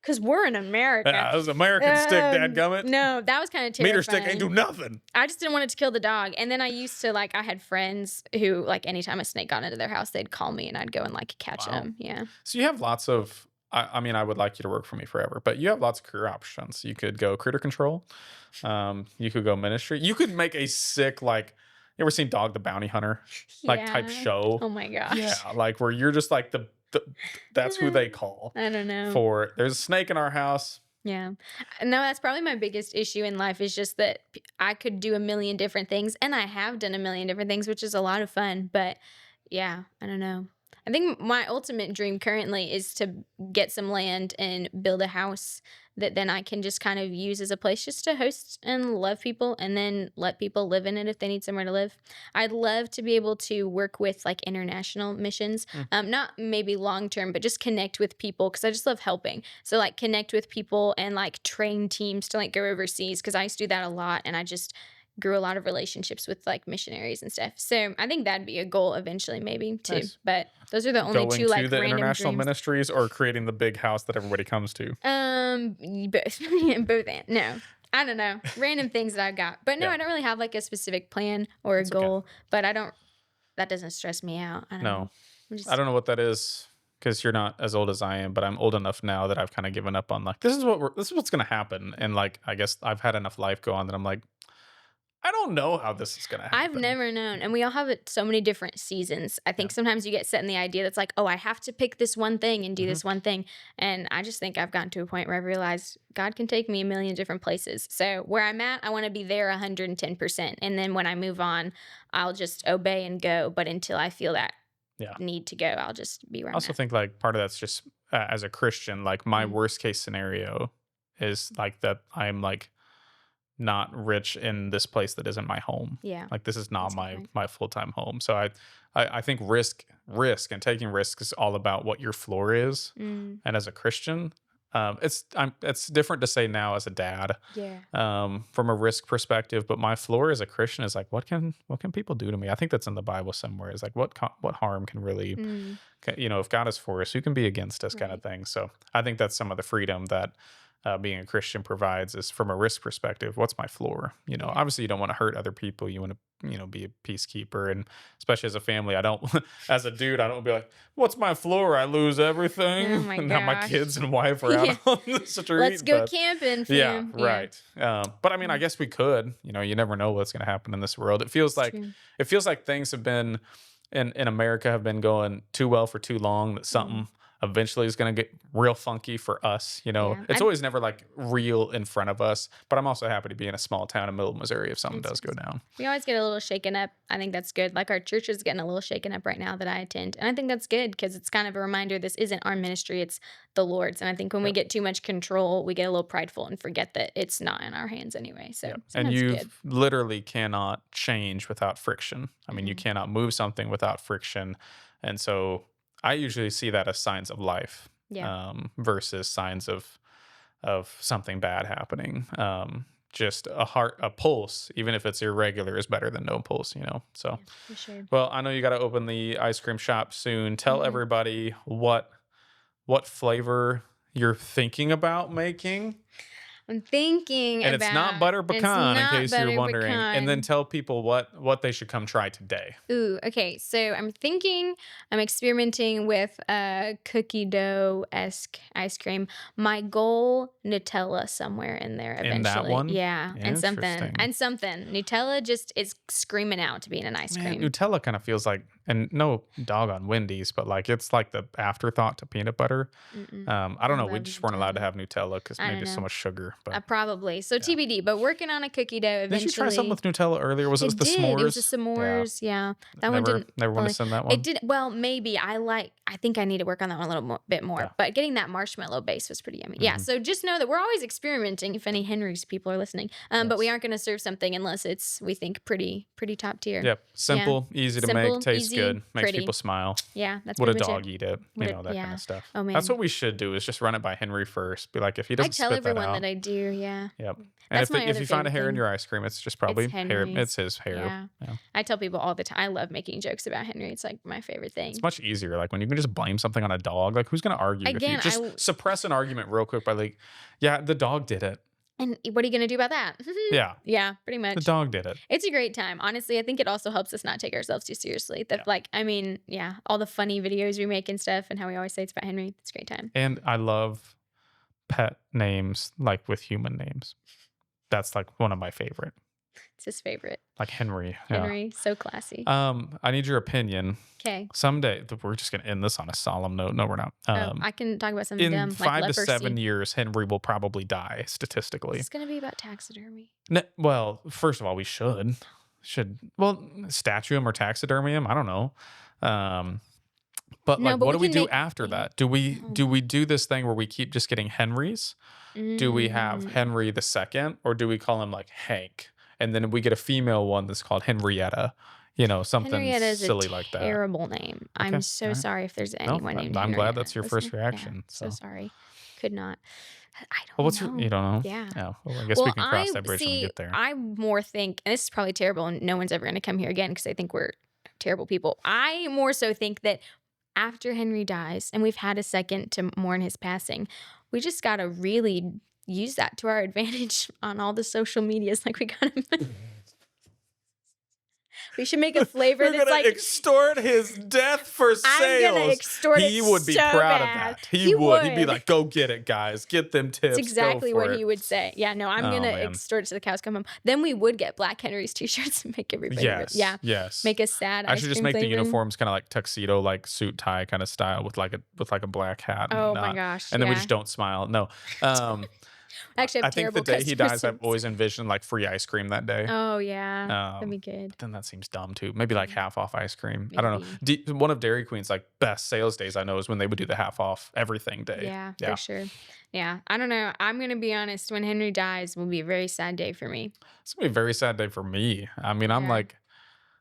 because we're in America. Yeah, it was American stick, dadgummit. No, that was kind of Meter terrifying. stick ain't do nothing. I just didn't want it to kill the dog. And then I used to like I had friends who like anytime a snake got into their house, they'd call me and I'd go and like catch Wow. them. Yeah. So you have lots of. I mean, I would like you to work for me forever, but you have lots of career options. You could go critter control. You could go ministry. You could make a sick like. You ever seen Dog the Bounty Hunter like type Yeah. show? Oh my gosh. Yeah, like where you're just like the that's who they call I don't know. for. There's a snake in our house. Yeah. No, that's probably my biggest issue in life is just that I could do a million different things and I have done a million different things, which is a lot of fun. But yeah, I don't know. I think my ultimate dream currently is to get some land and build a house that then I can just kind of use as a place just to host and love people and then let people live in it if they need somewhere to live. I'd love to be able to work with like international missions, not maybe long term, but just connect with people because I just love helping. So like connect with people and like train teams to like go overseas because I used to do that a lot and I just grew a lot of relationships with like missionaries and stuff. So I think that'd be a goal eventually, maybe too. Nice. But those are the only Going two to like the random international dreams. ministries or creating the big house that everybody comes to. Both, both. No, I don't know. Random things that I've got, but no, Yeah. I don't really have like a specific plan or a That's okay. goal. But I don't. That doesn't stress me out. I don't know. No, I'm just, I don't know what that is because you're not as old as I am, but I'm old enough now that I've kind of given up on like this is what's gonna happen, and like I guess I've had enough life go on that I'm like I don't know how this is gonna happen. I've never known, and we all have it so many different seasons. I think sometimes you get set in the idea that's like, oh, I have to pick this one thing and do this one thing, and I just think I've gotten to a point where I've realized God can take me a million different places. So where I'm at, I want to be there 110%, and then when I move on, I'll just obey and go. But until I feel that Yeah. need to go, I'll just be where I I'm also at. think like part of that's just as a Christian, like my worst case scenario is like that I'm like not rich in this place that isn't my home. Yeah. Like this is not That's a good point. my full-time home. So I think risk and taking risks is all about what your floor is. Mm, And as a Christian, it's different to say now as a dad, yeah. from a risk perspective. But my floor as a Christian is like, what can people do to me? I think that's in the Bible somewhere. Is like, what harm can really, Mm, if God is for us, who can be against us, kind of right. thing. So I think that's some of the freedom that being a Christian provides is from a risk perspective. What's my floor? Yeah. Obviously you don't want to hurt other people. You want to, be a peacekeeper, and especially as a family, I don't, as a dude, I don't be like, what's my floor? I lose everything. Oh my And now my gosh. kids and wife are out Yeah. on the street. Let's go but- camping. Yeah, fam. right. But I mean, I guess we could. You never know what's going to happen in this world. It feels like True. things have been in America have been going too well for too long. That something eventually is going to get real funky for us. Yeah. It's always never like real in front of us. But I'm also happy to be in a small town in middle of Missouri if something does go down. We always get a little shaken up. I think that's good. Like our church is getting a little shaken up right now that I attend. And I think that's good because it's kind of a reminder this isn't our ministry, it's the Lord's. And I think when we get too much control, we get a little prideful and forget that it's not in our hands anyway. So And sometimes you good. literally cannot change without friction. I mean, you cannot move something without friction. And so I usually see that as signs of life. Yeah. Versus signs of something bad happening. Just a pulse, even if it's irregular, is better than no pulse. So, For sure. well, I know you got to open the ice cream shop soon. Tell everybody what flavor you're thinking about making. I'm thinking And about it's not butter it's pecan, in not case you're butter wondering. And then pecan. tell people what they should come try today. Ooh, okay. So I'm experimenting with a cookie dough-esque ice cream. My goal, Nutella somewhere in there eventually. In that one? Yeah. And something. Interesting. And something. Nutella just is screaming out to be in an ice Man, cream. Nutella kind of feels like And no dog on Wendy's, but like it's like the afterthought to peanut butter. Mm-mm. I don't I know. We love just weren't allowed to Nutella. have Nutella because I don't maybe so know. much sugar. But Probably. So yeah. TBD, but working on a cookie dough Did you try something eventually. with Nutella earlier? Was it It the did. It was a s'mores? Yeah. s'mores. Yeah. That one didn't Never want to really. send that It one. did. Well, maybe I think I need to work on that one a little bit more. Yeah. But getting that marshmallow base was pretty yummy. Yeah. Mhm. So just know that we're always experimenting. If any Henry's people are listening, but we Yes. aren't going to serve something unless it's we think pretty top tier. Yep. Simple, easy to make, Simple, tastes easy, good, makes pretty. people smile. Yeah. That's Would a pretty much dog it. eat it? Would You it- know, that kind yeah. of stuff. Oh That's man. what we should do is just run it by Henry first. Be like, if he I doesn't tell spit that everyone out. that I do. Yeah. Yep. And That's my if other you find a favorite hair in thing. your ice cream, it's just probably hair. Henry's. It's his hair. Yeah. Yeah. I tell people all the time. I love making jokes about Henry. It's like my favorite thing. It's much easier. Like when you can just blame something on a dog. Like who's going to argue? If you Again, just suppress an argument real quick by like, yeah, the dog did it. And what are you going to do about that? Yeah. Yeah, pretty much. The dog did it. It's a great time. Honestly, I think it also helps us not take ourselves too seriously. That all the funny videos we make and stuff and how we always say it's about Henry. It's a great time. And I love pet names like with human names. That's like one of my favorite. It's his favorite. Like Henry. Henry, so classy. Yeah. I need your opinion. Okay. Someday, we're just going to end this on a solemn note. No, we're not. I can talk about something In dumb, 5 like to leprosy. 7 years, Henry will probably die statistically. It's going to be about taxidermy. Well, first of all, we should statue him or taxidermy him. I don't know. But No, like, but what we do we can do make- after that? Do we do this thing where we keep just getting Henrys? Do we have Henry the second, or do we call him like Hank? And then we get a female one that's called Henrietta. You know, something Henrietta is silly a like that. terrible name. I'm Okay, so alright. sorry if there's No, anyone named I'm glad Henrietta that's your first listening. reaction, Yeah, so so. sorry. Could not. I don't Well, what's know. you don't know? Yeah. Oh, well, I guess we can cross I that bridge when we see. get there. I more think, and this is probably terrible, and no one's ever going to come here again because they think we're terrible people. I more so think that after Henry dies, and we've had a second to mourn his passing, we just got to really use that to our advantage on all the social medias. Like we got to. We should make a flavor We're that's gonna like extort his death for sales. I'm gonna extort he it would be so proud of bad. that. He would. He'd be would. like, "Go get it, guys. Get them tips." It's exactly Go for what it. he would say. Yeah, no, I'm Oh, gonna man. extort it to the cows come home. Then we would get Black Henry's t-shirts and make everybody. Yes. Yeah. Yes. Make a sad. I ice should just cream make the flavoring. uniforms kind of like tuxedo, like suit tie kind of style with like a black hat. And Oh my whatnot. gosh. And then we yeah. just don't smile. No. Actually have I think the terrible day he customer dies, I've service. always envisioned like free ice cream that day. Oh yeah, that'd be Um, good. Then that seems dumb too. Maybe like Yeah. half off ice cream. I don't know. One of Dairy Queen's like best sales days I know is when they would do the half off everything day. Yeah, Yeah. for sure. Yeah, I don't know. I'm gonna be honest. When Henry dies, will be a very sad day for me. It's gonna be a very sad day for me. I mean, I'm Yeah. like,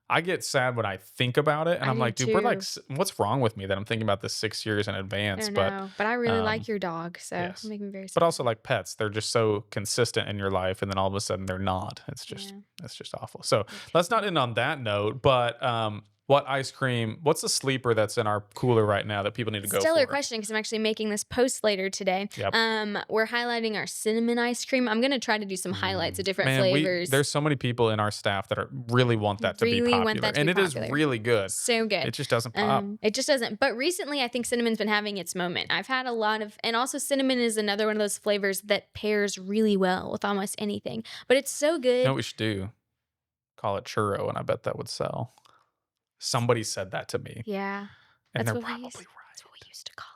I get sad when I think about it, and I I'm do like, dude, we're like, too. what's wrong with me that I'm thinking about this 6 years in I advance? don't But know, but I really um, like your dog, so yes. it'll make me very sad. but also like pets, they're just so consistent in your life, and then all of a sudden they're not. It's just awful. So let's not end on that note. But what ice cream? What's the sleeper that's in our cooler right now that people need to go Stellar for? question because I'm actually making this post later today. Yep. We're highlighting our cinnamon ice cream. I'm gonna try to do some highlights of different Man, flavors. there's so many people in our staff that really want that to be Really popular, want that to and be it is popular. really good. So good. It just doesn't pop. It just doesn't. But recently, I think cinnamon's been having its moment. I've had a lot of, and also cinnamon is another one of those flavors that pairs really well with almost anything. But it's so good. You know what we should do? Call it churro, and I bet that would sell. Somebody said that to me, Yeah, and that's they're what we probably used. right. That's what we used to call it.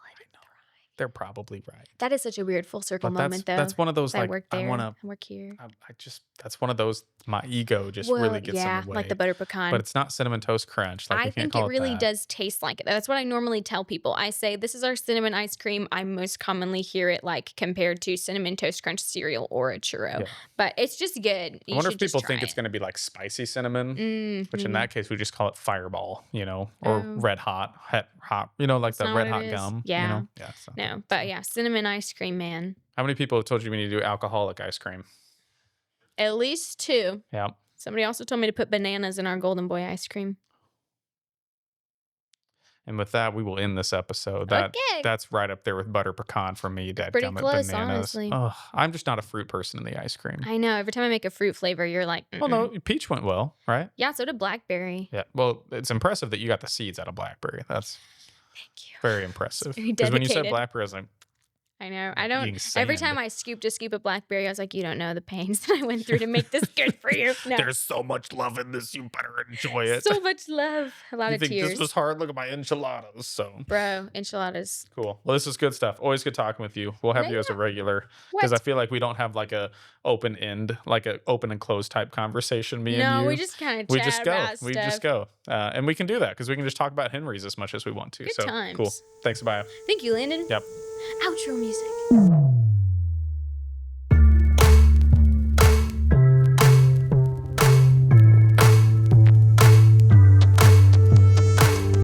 They're probably right. That is such a weird full circle But moment, though. that's one of those I like work I there. want to. I work here. I just that's one of those. My ego just Well, really gets yeah, in the way. like the butter pecan. But it's not cinnamon toast crunch. Like we I can't think call it really that. does taste like it. That's what I normally tell people. I say this is our cinnamon ice cream. I most commonly hear it like compared to cinnamon toast crunch cereal or a churro. Yeah. But it's just good. I wonder if people think it's going to be like spicy cinnamon, which in that case we just call it Fireball, you know, or Oh. red hot, you know, like That's the not red what hot it is. gum. Yeah. You know? Yeah. So. No, but yeah, cinnamon ice cream, man. How many people have told you we need to do alcoholic ice cream? At least 2. Yeah. Somebody also told me to put bananas in our Golden Boy ice cream. And with that, we will end this episode. Okay. That's right up there with butter pecan for me. Pretty Dadgummit close, bananas. honestly. Ugh, I'm just not a fruit person in the ice cream. I know. Every time I make a fruit flavor, you're like, Well, no, peach went well, right? Yeah, so did blackberry. Yeah. Well, it's impressive that you got the seeds out of blackberry. That's Thank you. very impressive. Very Because when you said dedicated. blackberry, I was like, I know. I don't. Eating Every sand. time I scooped a scoop of blackberry, I was like, "You don't know the pains that I went through to make this good for you." No, There's so much love in this. You better enjoy it. so much love, a lot You of think this tears, was hard? Look at my enchiladas. So bro. Enchiladas. cool. Well, this is good stuff. Always good talking with you. We'll have No, you as a regular because I What? feel like we don't have like a open end, like a open and close type conversation. Me and No, you. we just kind of We chat just go. about We stuff. just go. And we can do that because we can just talk about Henry's as much as we want to. Good so times. cool. Thanks, Abia. Thank you, Landon. Yep. Outro music.